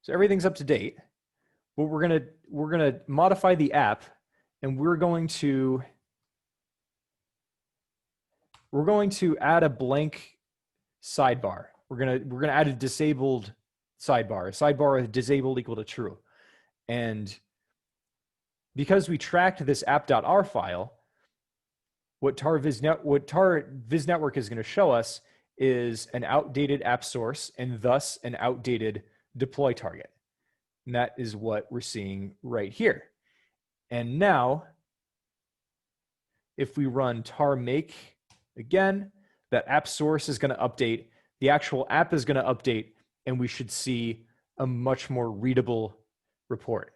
everything's up to date, but we're gonna modify the app, and we're going to add a blank sidebar. We're gonna add a disabled sidebar. A sidebar with disabled equal to true, and because we tracked this app.r file, what tar viz network is going to show us is an outdated app source, and thus an outdated deploy target. And that is what we're seeing right here. And now, if we run tar make again, that app source is going to update, the actual app is going to update, and we should see a much more readable report.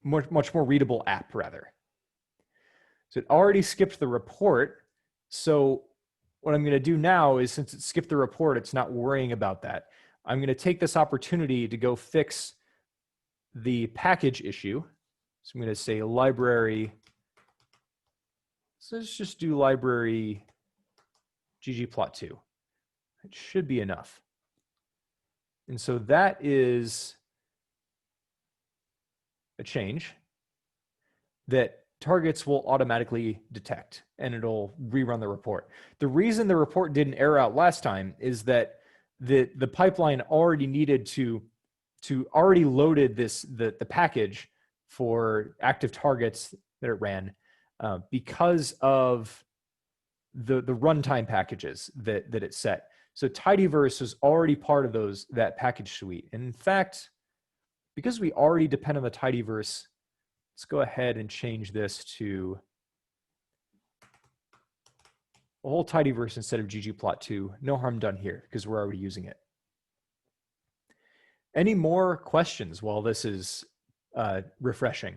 Much more readable app, rather. So it already skipped the report. So what I'm going to do now is, since it skipped the report, it's not worrying about that. I'm going to take this opportunity to go fix the package issue. So I'm going to say library. So let's just do library ggplot2. It should be enough. And so that is a change that targets will automatically detect, and it'll rerun the report. The reason the report didn't error out last time is that the pipeline already needed to already loaded the package for active targets that it ran because of the runtime packages that it set. So tidyverse was already part of that package suite. And in fact, because we already depend on the tidyverse, let's go ahead and change this to a whole tidyverse instead of ggplot2. No harm done here because we're already using it. Any more questions while this is refreshing?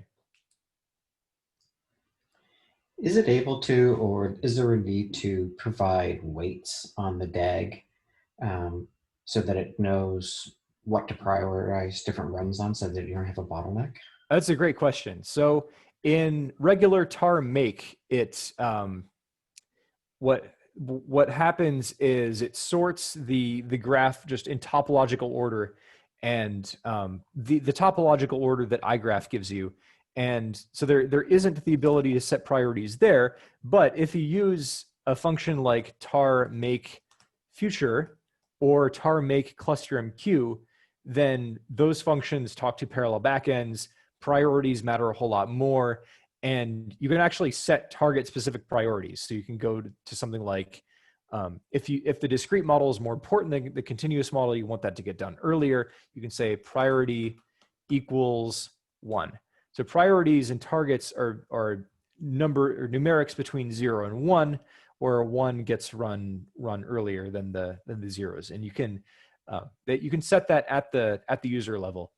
Is it able to, or is there a need to provide weights on the DAG so that it knows what to prioritize different runs on so that you don't have a bottleneck? That's a great question. So in regular tar make, it what happens is it sorts the graph just in topological order, and the topological order that iGraph gives you. And so there isn't the ability to set priorities there. But if you use a function like tar make future or tar make cluster MQ, then those functions talk to parallel backends. Priorities matter a whole lot more, and you can actually set target specific priorities. So you can go to something like, if the discrete model is more important than the continuous model, you want that to get done earlier, you can say priority equals 1. So priorities and targets are number or numerics between 0 and 1, where 1 gets run earlier than the zeros, and you can set that at the user level.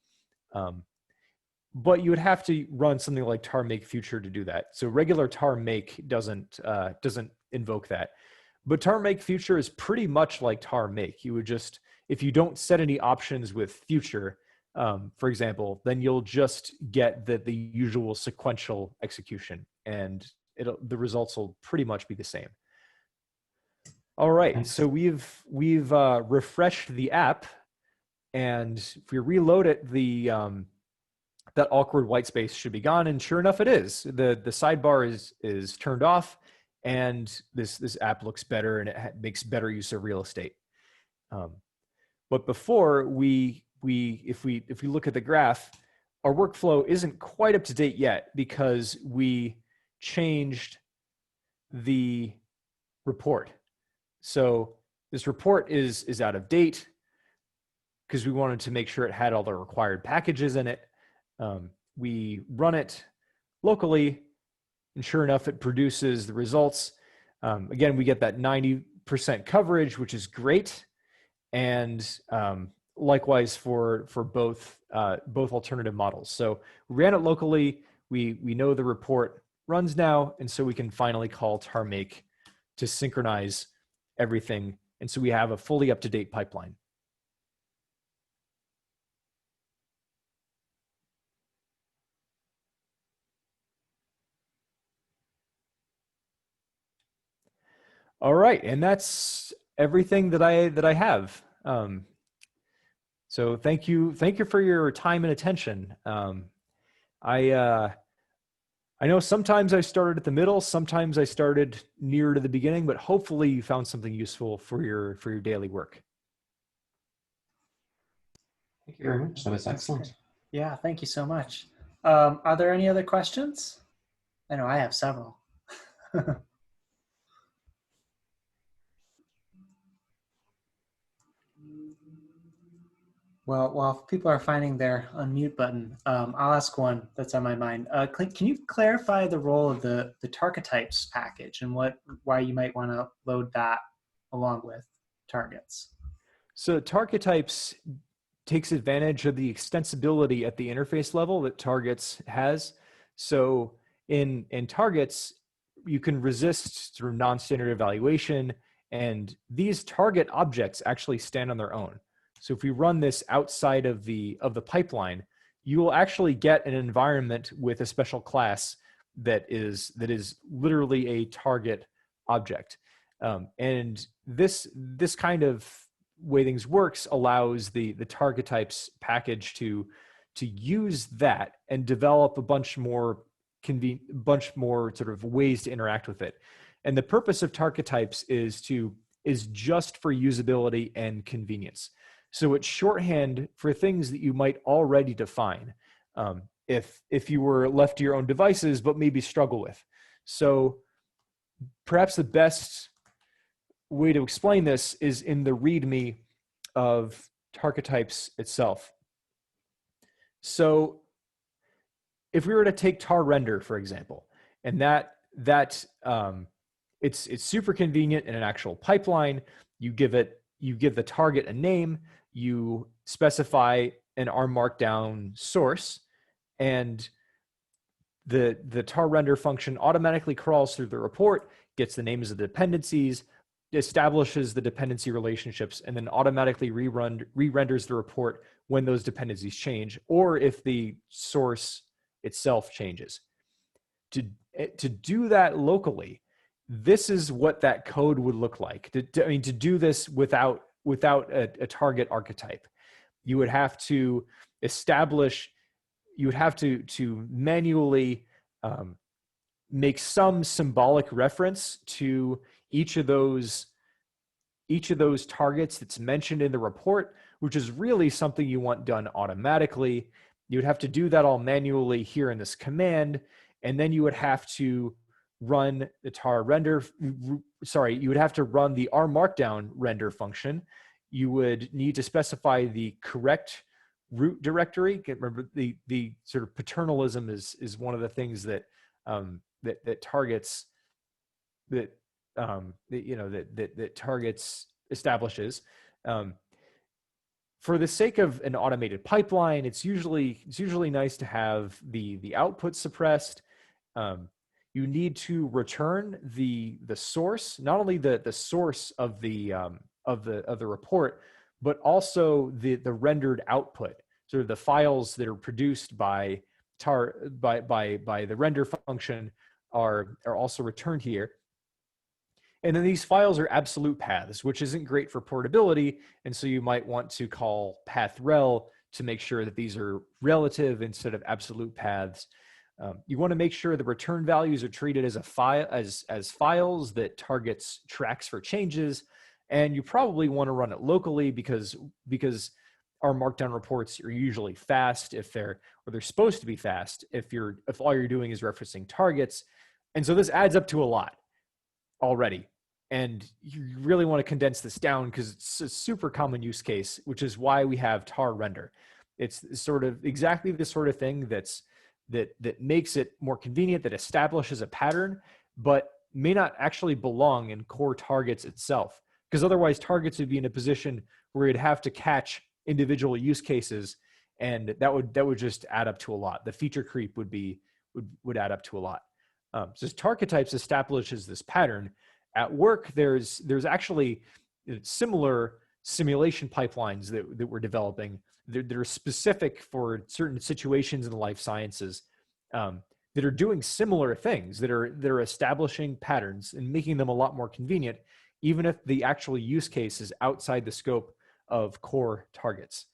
But you would have to run something like tar make future to do that. So regular tar make doesn't invoke that. But tar make future is pretty much like tar make. You would just, if you don't set any options with future, for example, then you'll just get the usual sequential execution, and the results will pretty much be the same. All right, Thanks. so we've refreshed the app, and if we reload it, that awkward white space should be gone, and sure enough, it is. The sidebar is turned off, and this app looks better, and it makes better use of real estate. But before if we look at the graph, our workflow isn't quite up to date yet because we changed the report. So this report is out of date because we wanted to make sure it had all the required packages in it. We run it locally, and sure enough, it produces the results. Again, we get that 90% coverage, which is great. And likewise for both alternative models. So we ran it locally. We know the report runs now, and so we can finally call tar make to synchronize everything. And so we have a fully up-to-date pipeline. All right, and that's everything that I have. So thank you for your time and attention. I know sometimes I started at the middle, sometimes I started near to the beginning, but hopefully you found something useful for your daily work. Thank you very much. That was excellent. Yeah, thank you so much. Are there any other questions? I know I have several. Well, while people are finding their unmute button, I'll ask one that's on my mind. Can you clarify the role of the tarchetypes package and why you might want to load that along with targets? So tarchetypes takes advantage of the extensibility at the interface level that targets has. So in targets, you can resist through non-standard evaluation, and these target objects actually stand on their own. So if we run this outside of the pipeline, you will actually get an environment with a special class that is literally a target object. And this kind of way things works allows the target types package to use that and develop a bunch more sort of ways to interact with it. And the purpose of target types is just for usability and convenience. So it's shorthand for things that you might already define if you were left to your own devices, but maybe struggle with. So perhaps the best way to explain this is in the README of tarchetypes itself. So if we were to take tar render, for example, and that it's super convenient in an actual pipeline. You give the target a name, you specify an R markdown source, and the tar render function automatically crawls through the report, gets the names of the dependencies, establishes the dependency relationships, and then automatically re-renders the report when those dependencies change, or if the source itself changes. To do that locally, this is what that code would look like. To do this without a target archetype, you would have to establish, you would have to manually make some symbolic reference to each of those targets that's mentioned in the report, which is really something you want done automatically. You would have to do that all manually here in this command, and then you would have to run the tar render. Sorry, you would have to run the R markdown render function. You would need to specify the correct root directory. Remember, the sort of paternalism is one of the things that that targets that targets establishes. For the sake of an automated pipeline, it's usually nice to have the output suppressed. You need to return the source, not only the source of the report, but also the rendered output, sort of the files that are produced by the render function are also returned here. And then these files are absolute paths, which isn't great for portability. And so you might want to call pathrel to make sure that these are relative instead of absolute paths. You want to make sure the return values are treated as a file, as files that targets tracks for changes. And you probably want to run it locally because our markdown reports are usually fast they're supposed to be fast if all you're doing is referencing targets. And so this adds up to a lot already. And you really want to condense this down because it's a super common use case, which is why we have tar render. It's sort of exactly the sort of thing that makes it more convenient, that establishes a pattern, but may not actually belong in core targets itself. Because otherwise targets would be in a position where you'd have to catch individual use cases, and that would just add up to a lot. The feature creep would add up to a lot. So Tarchetypes establishes this pattern. At work, there's actually similar simulation pipelines that we're developing that are specific for certain situations in the life sciences, that are doing similar things, that are establishing patterns and making them a lot more convenient, even if the actual use case is outside the scope of core targets.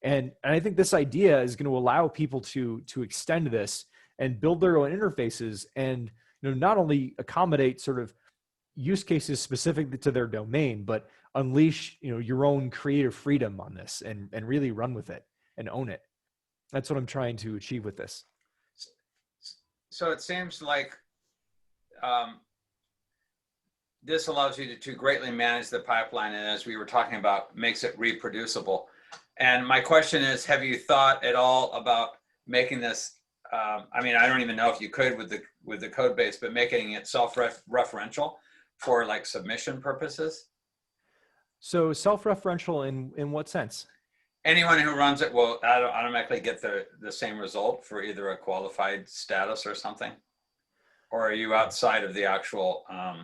And I think this idea is going to allow people to extend this and build their own interfaces, and not only accommodate sort of use cases specific to their domain, but unleash your own creative freedom on this and really run with it and own it. That's what I'm trying to achieve with this. So it seems like this allows you to greatly manage the pipeline, and as we were talking about, makes it reproducible. And my question is, have you thought at all about making this, I mean, I don't even know if you could with the code base, but making it self-referential for like submission purposes? So self-referential in what sense? Anyone who runs it will automatically get the same result for either a qualified status or something? Or are you outside of the actual, I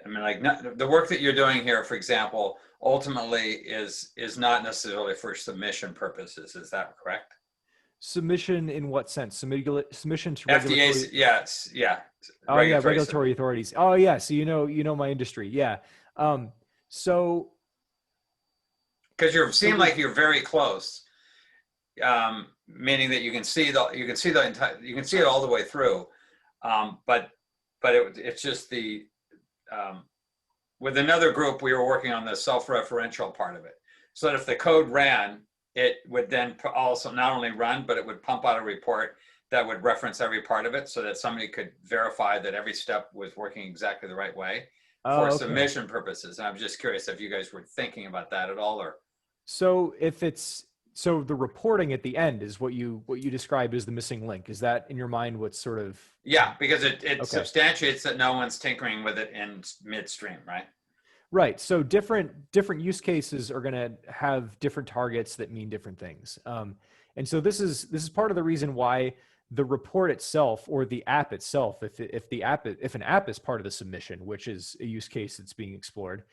mean, like the work that you're doing here, for example, ultimately is not necessarily for submission purposes. Is that correct? Submission in what sense? Submission to FDA's, yes, yeah. Oh yeah, regulatory authorities. Oh yeah, so you know my industry, yeah. So because you seem like you're very close, meaning that you can see it all the way through, but it's just the with another group we were working on the self-referential part of it, so that if the code ran, it would then also not only run, but it would pump out a report that would reference every part of it so that somebody could verify that every step was working exactly the right way for submission purposes. And I'm just curious if you guys were thinking about that at all, or. So if it's so the reporting at the end is what you described as the missing link. Is that in your mind what's sort of? Yeah, because it Okay. substantiates that no one's tinkering with it in midstream, right? Right. So different use cases are going to have different targets that mean different things. And so this is part of the reason why the report itself or the app itself, if an app is part of the submission, which is a use case that's being explored,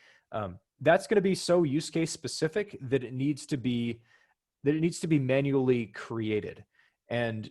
that's going to be so use case specific that it needs to be manually created. And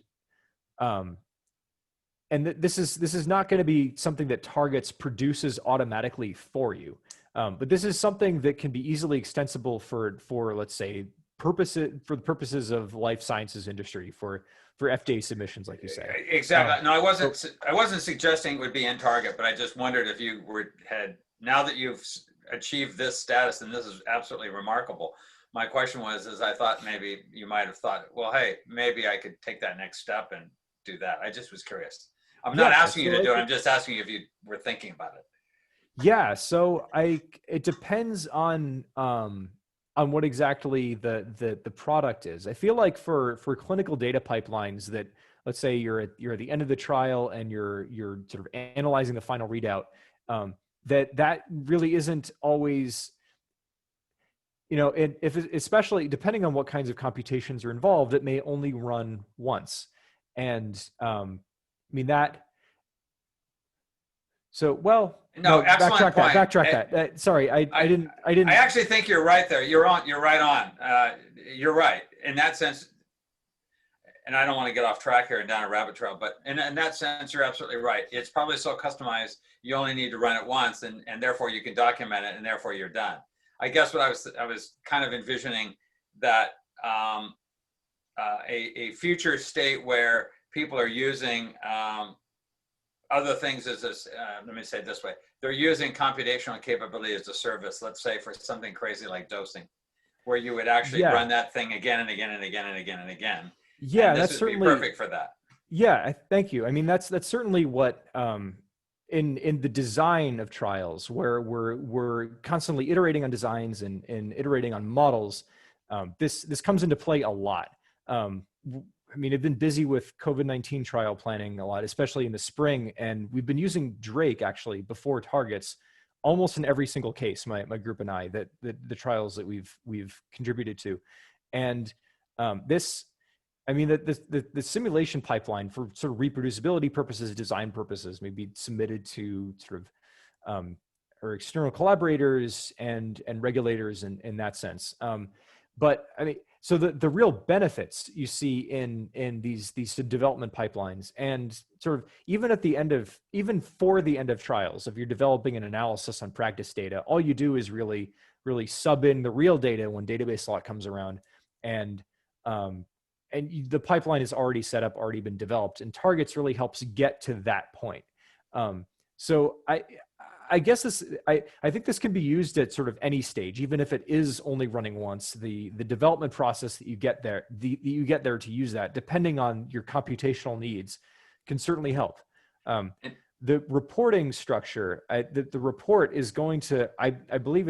this is not going to be something that Targets produces automatically for you. But this is something that can be easily extensible for let's say for the purposes of life sciences industry, for FDA submissions, like you say. Exactly. No, I wasn't suggesting it would be in Target, but I just wondered if you had, now that you've achieved this status, and this is absolutely remarkable. My question is I thought maybe you might have thought, well, hey, maybe I could take that next step and do that. I just was curious. I'm not asking you to do it. I'm just asking if you were thinking about it. Yeah. So it depends on what exactly the product is. I feel like for clinical data pipelines that, let's say you're at the end of the trial and you're sort of analyzing the final readout, that really isn't always, especially depending on what kinds of computations are involved, it may only run once. And I mean that. So, well, no, excellent point. Backtrack that. Sorry, I didn't. I actually think you're right there. You're right on. You're right in that sense. And I don't want to get off track here and down a rabbit trail, but in that sense, you're absolutely right. It's probably so customized, you only need to run it once, and therefore you can document it, and therefore you're done. I guess what I was kind of envisioning that a future state where people are using other things as this, let me say it this way, they're using computational capability as a service, let's say for something crazy like dosing, where you would actually run that thing again and again and again and again and again. Yeah, and this that's would certainly be perfect for that. Yeah, thank you. I mean, that's certainly what in the design of trials, where we're constantly iterating on designs and iterating on models. This comes into play a lot. I mean, I've been busy with COVID-19 trial planning a lot, especially in the spring, and we've been using Drake actually before Targets, almost in every single case. My group and I, that the trials that we've contributed to, and this. I mean, the simulation pipeline for sort of reproducibility purposes, design purposes, may be submitted to sort of or external collaborators and regulators in that sense. But I mean, so the real benefits you see in these development pipelines, and sort of even for the end of trials, if you're developing an analysis on practice data, all you do is really sub in the real data when database slot comes around, and the pipeline is already set up, already been developed, and Targets really helps get to that point. So I guess I think this can be used at sort of any stage, even if it is only running once. The development process that you get there, to use that, depending on your computational needs, can certainly help. The reporting structure, the report is going to, I believe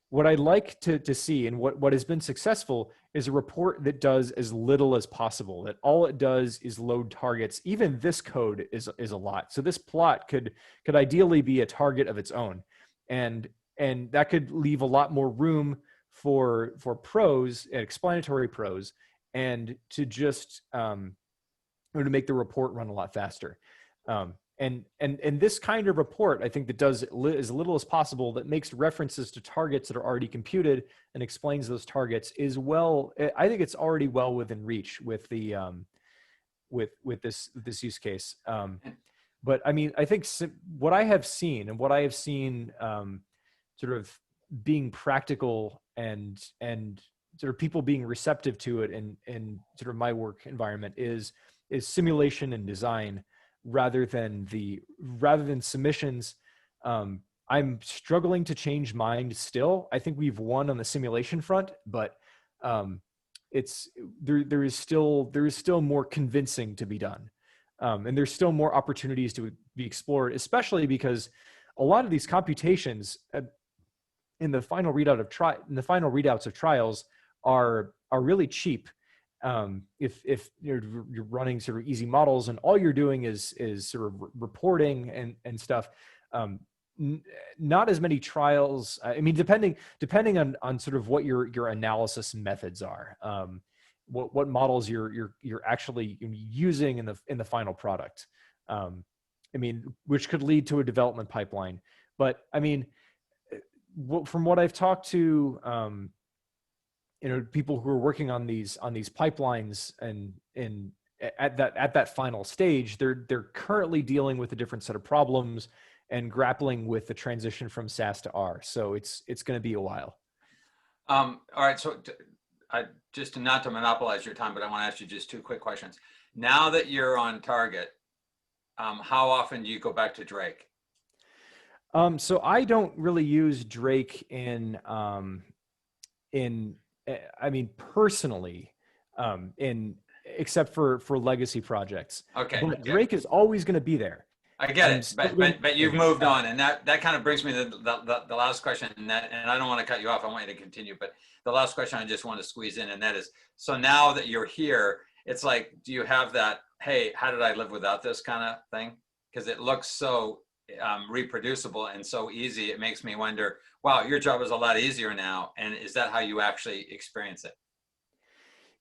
what I'd like to see, and what has been successful, is a report that does as little as possible, that all it does is load targets. Even this code is a lot. So this plot could ideally be a target of its own. And that could leave a lot more room for prose, explanatory prose, and to just to make the report run a lot faster. And this kind of report, I think, that does as little as possible, that makes references to targets that are already computed and explains those targets, is well. I think it's already well within reach with the with this use case. But I mean, I think what I have seen sort of being practical and sort of people being receptive to it in sort of my work environment is simulation and design, rather than submissions. I'm struggling to change mind still. I think we've won on the simulation front, but there is still more convincing to be done, and there's still more opportunities to be explored, especially because a lot of these computations in the final readouts of trials are really cheap. If you're running sort of easy models and all you're doing is sort of reporting and stuff, not as many trials. I mean, depending on sort of what your analysis methods are, what models you're actually using in the final product. I mean, which could lead to a development pipeline. But I mean, from what I've talked to, people who are working on these pipelines and at that final stage, they're currently dealing with a different set of problems and grappling with the transition from SAS to R. So it's going to be a while. All right. So just not to monopolize your time, but I want to ask you just two quick questions. Now that you're on target, how often do you go back to Drake? So I don't really use Drake I mean, personally, except for legacy projects. Okay. But Drake is always going to be there. I get it, but you've moved on, and that kind of brings me to the last question, and I don't want to cut you off. I want you to continue, but the last question I just want to squeeze in, and that is, so now that you're here, it's like, do you have that, hey, how did I live without this kind of thing? Because it looks so reproducible and so easy. It makes me wonder, wow, your job is a lot easier now, and is that how you actually experience it?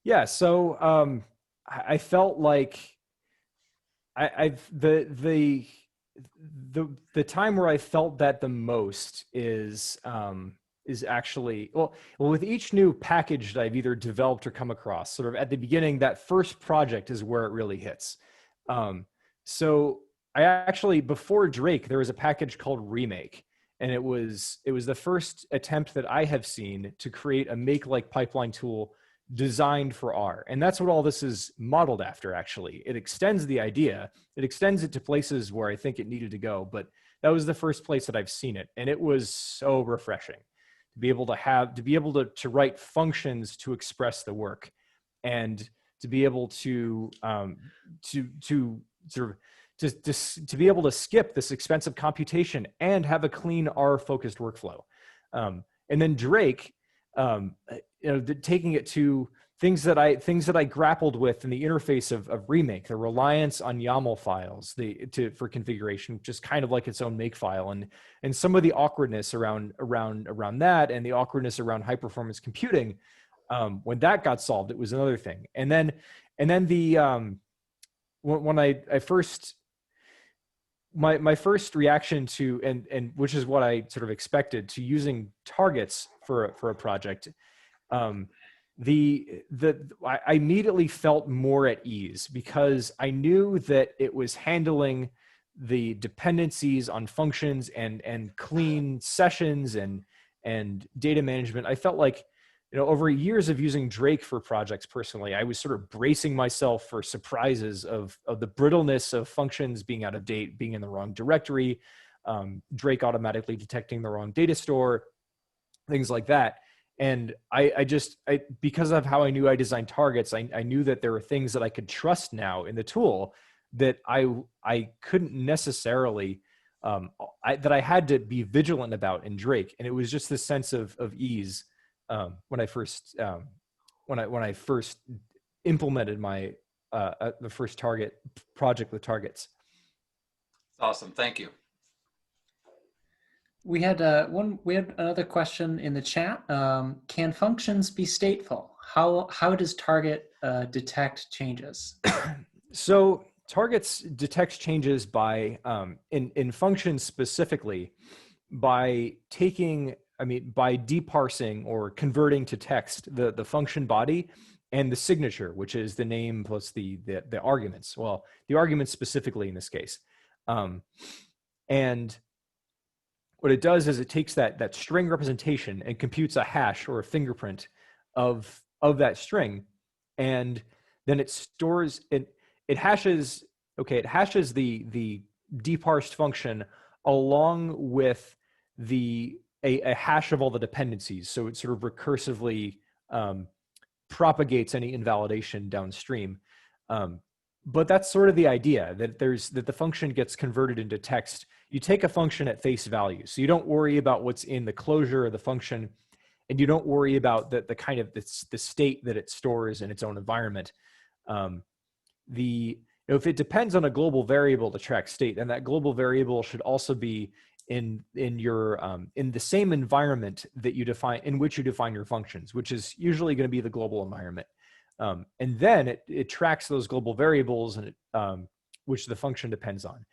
Yeah. So I felt like the time where I felt that the most is actually, well, with each new package that I've either developed or come across, sort of at the beginning, that first project is where it really hits. So I actually, before Drake, there was a package called Remake, and it was the first attempt that I have seen to create a make-like pipeline tool designed for R. And that's what all this is modeled after, actually. It extends the idea. It extends it to places where I think it needed to go, but that was the first place that I've seen it. And it was so refreshing to be able to write functions to express the work, and to be able to be able to skip this expensive computation and have a clean R-focused workflow. And then Drake, taking it to things that I grappled with in the interface of Remake, the reliance on YAML files for configuration, just kind of like its own makefile, and some of the awkwardness around that, and the awkwardness around high performance computing. When that got solved, it was another thing. And then when I first, my first reaction to, and which is what I sort of expected, to using targets for a project, I immediately felt more at ease, because I knew that it was handling the dependencies on functions and clean sessions and data management. I felt like, over years of using Drake for projects personally, I was sort of bracing myself for surprises of the brittleness of functions being out of date, being in the wrong directory, Drake automatically detecting the wrong data store, things like that. And I because of how I knew I designed targets, I knew that there were things that I could trust now in the tool that I couldn't necessarily, that I had to be vigilant about in Drake. And it was just this sense of ease when I first implemented my the first target project with targets. Awesome, thank you. We had another question in the chat. Can functions be stateful? How does target detect changes? So targets detect changes by in functions specifically by by deparsing or converting to text the function body and the signature, which is the name plus the arguments. Well, the arguments specifically in this case, and what it does is it takes that string representation and computes a hash or a fingerprint of that string, and then it stores it. It hashes the deparsed function along with a hash of all the dependencies. So it sort of recursively propagates any invalidation downstream. But that's sort of the idea, that the function gets converted into text. You take a function at face value, so you don't worry about what's in the closure of the function, and you don't worry about the kind of the state that it stores in its own environment. If it depends on a global variable to track state, then that global variable should also be in your in the same environment that you define, in which you define your functions, which is usually going to be the global environment. And then it tracks those global variables and which the function depends on.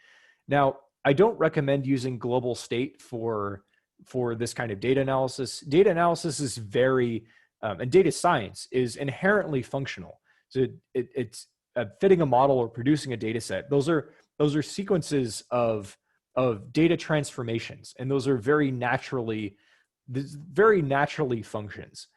Now, I don't recommend using global state for this kind of data analysis. Data analysis is very, and data science is inherently functional. So it's fitting a model or producing a data set. Those are sequences of data transformations, and those are very naturally functions.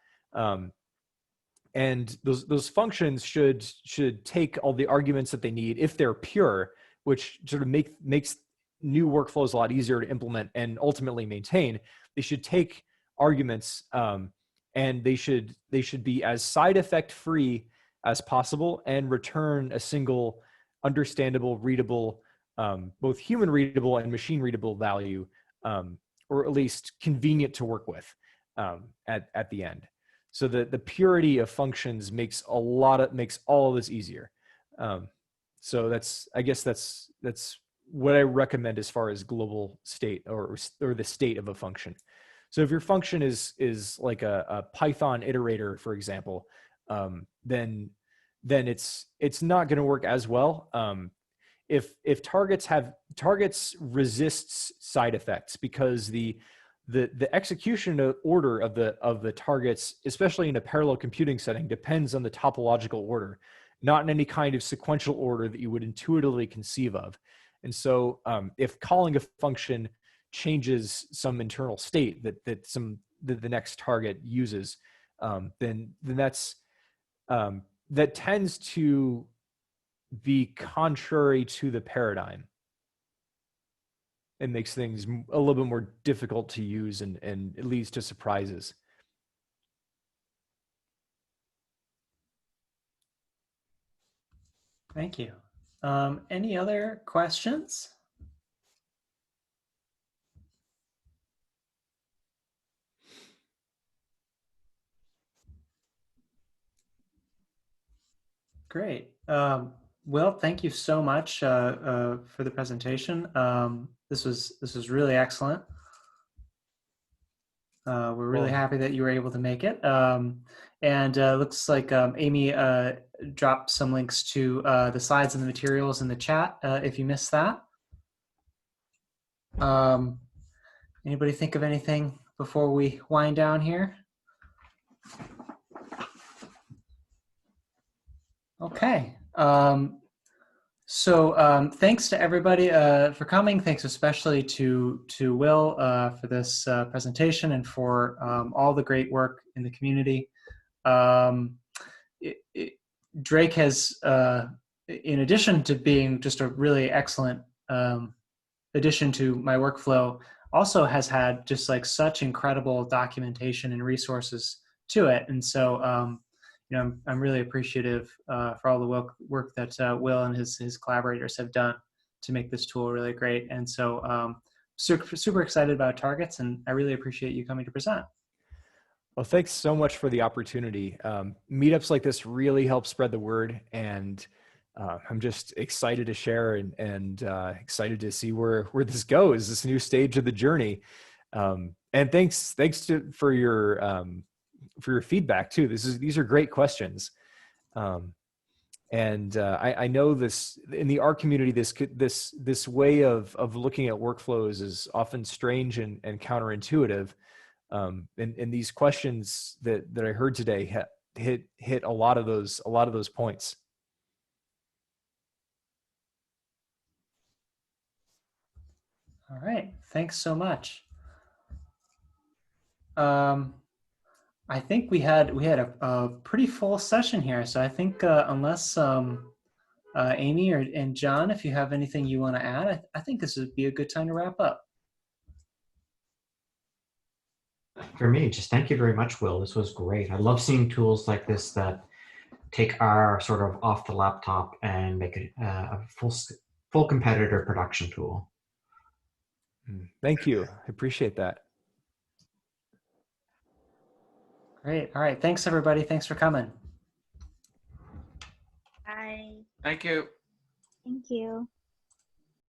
And those functions should take all the arguments that they need if they're pure, which sort of makes new workflows a lot easier to implement and ultimately maintain. They should take arguments, and they should be as side effect free as possible and return a single understandable, readable, both human readable and machine readable value, or at least convenient to work with at the end. So the purity of functions makes all of this easier. So I guess that's what I recommend as far as global state or the state of a function. So if your function is like a Python iterator, for example, then it's not going to work as well. If targets resists side effects because the execution order of the targets, especially in a parallel computing setting, depends on the topological order, not in any kind of sequential order that you would intuitively conceive of. And so if calling a function changes some internal state that the next target uses, then that tends to be contrary to the paradigm. It makes things a little bit more difficult to use, and it leads to surprises. Thank you. Any other questions? Great. Will, thank you so much for the presentation. This was really excellent. We're really happy that you were able to make it. And looks like Amy dropped some links to the slides and the materials in the chat if you missed that. Anybody think of anything before we wind down here? Okay. So thanks to everybody for coming. Thanks especially to Will for this presentation and for all the great work in the community. Drake has, in addition to being just a really excellent addition to my workflow, also has had just like such incredible documentation and resources to it. And so, I'm really appreciative for all the work that Will and his collaborators have done to make this tool really great. And so super excited about targets, and I really appreciate you coming to present. Well, thanks so much for the opportunity. Meetups like this really help spread the word, and I'm just excited to share and excited to see where this goes, this new stage of the journey. And thanks for your feedback too. These are great questions. I know this in the R community, this way of looking at workflows is often strange and counterintuitive. And these questions that I heard today hit a lot of those points. All right, thanks so much. I think we had a pretty full session here, so I think unless Amy and John, if you have anything you want to add, I think this would be a good time to wrap up. For me, just thank you very much, Will. This was great. I love seeing tools like this that take R sort of off the laptop and make it a full competitor production tool. Thank you. I appreciate that. Great. All right. Thanks, everybody. Thanks for coming. Bye. Thank you. Thank you.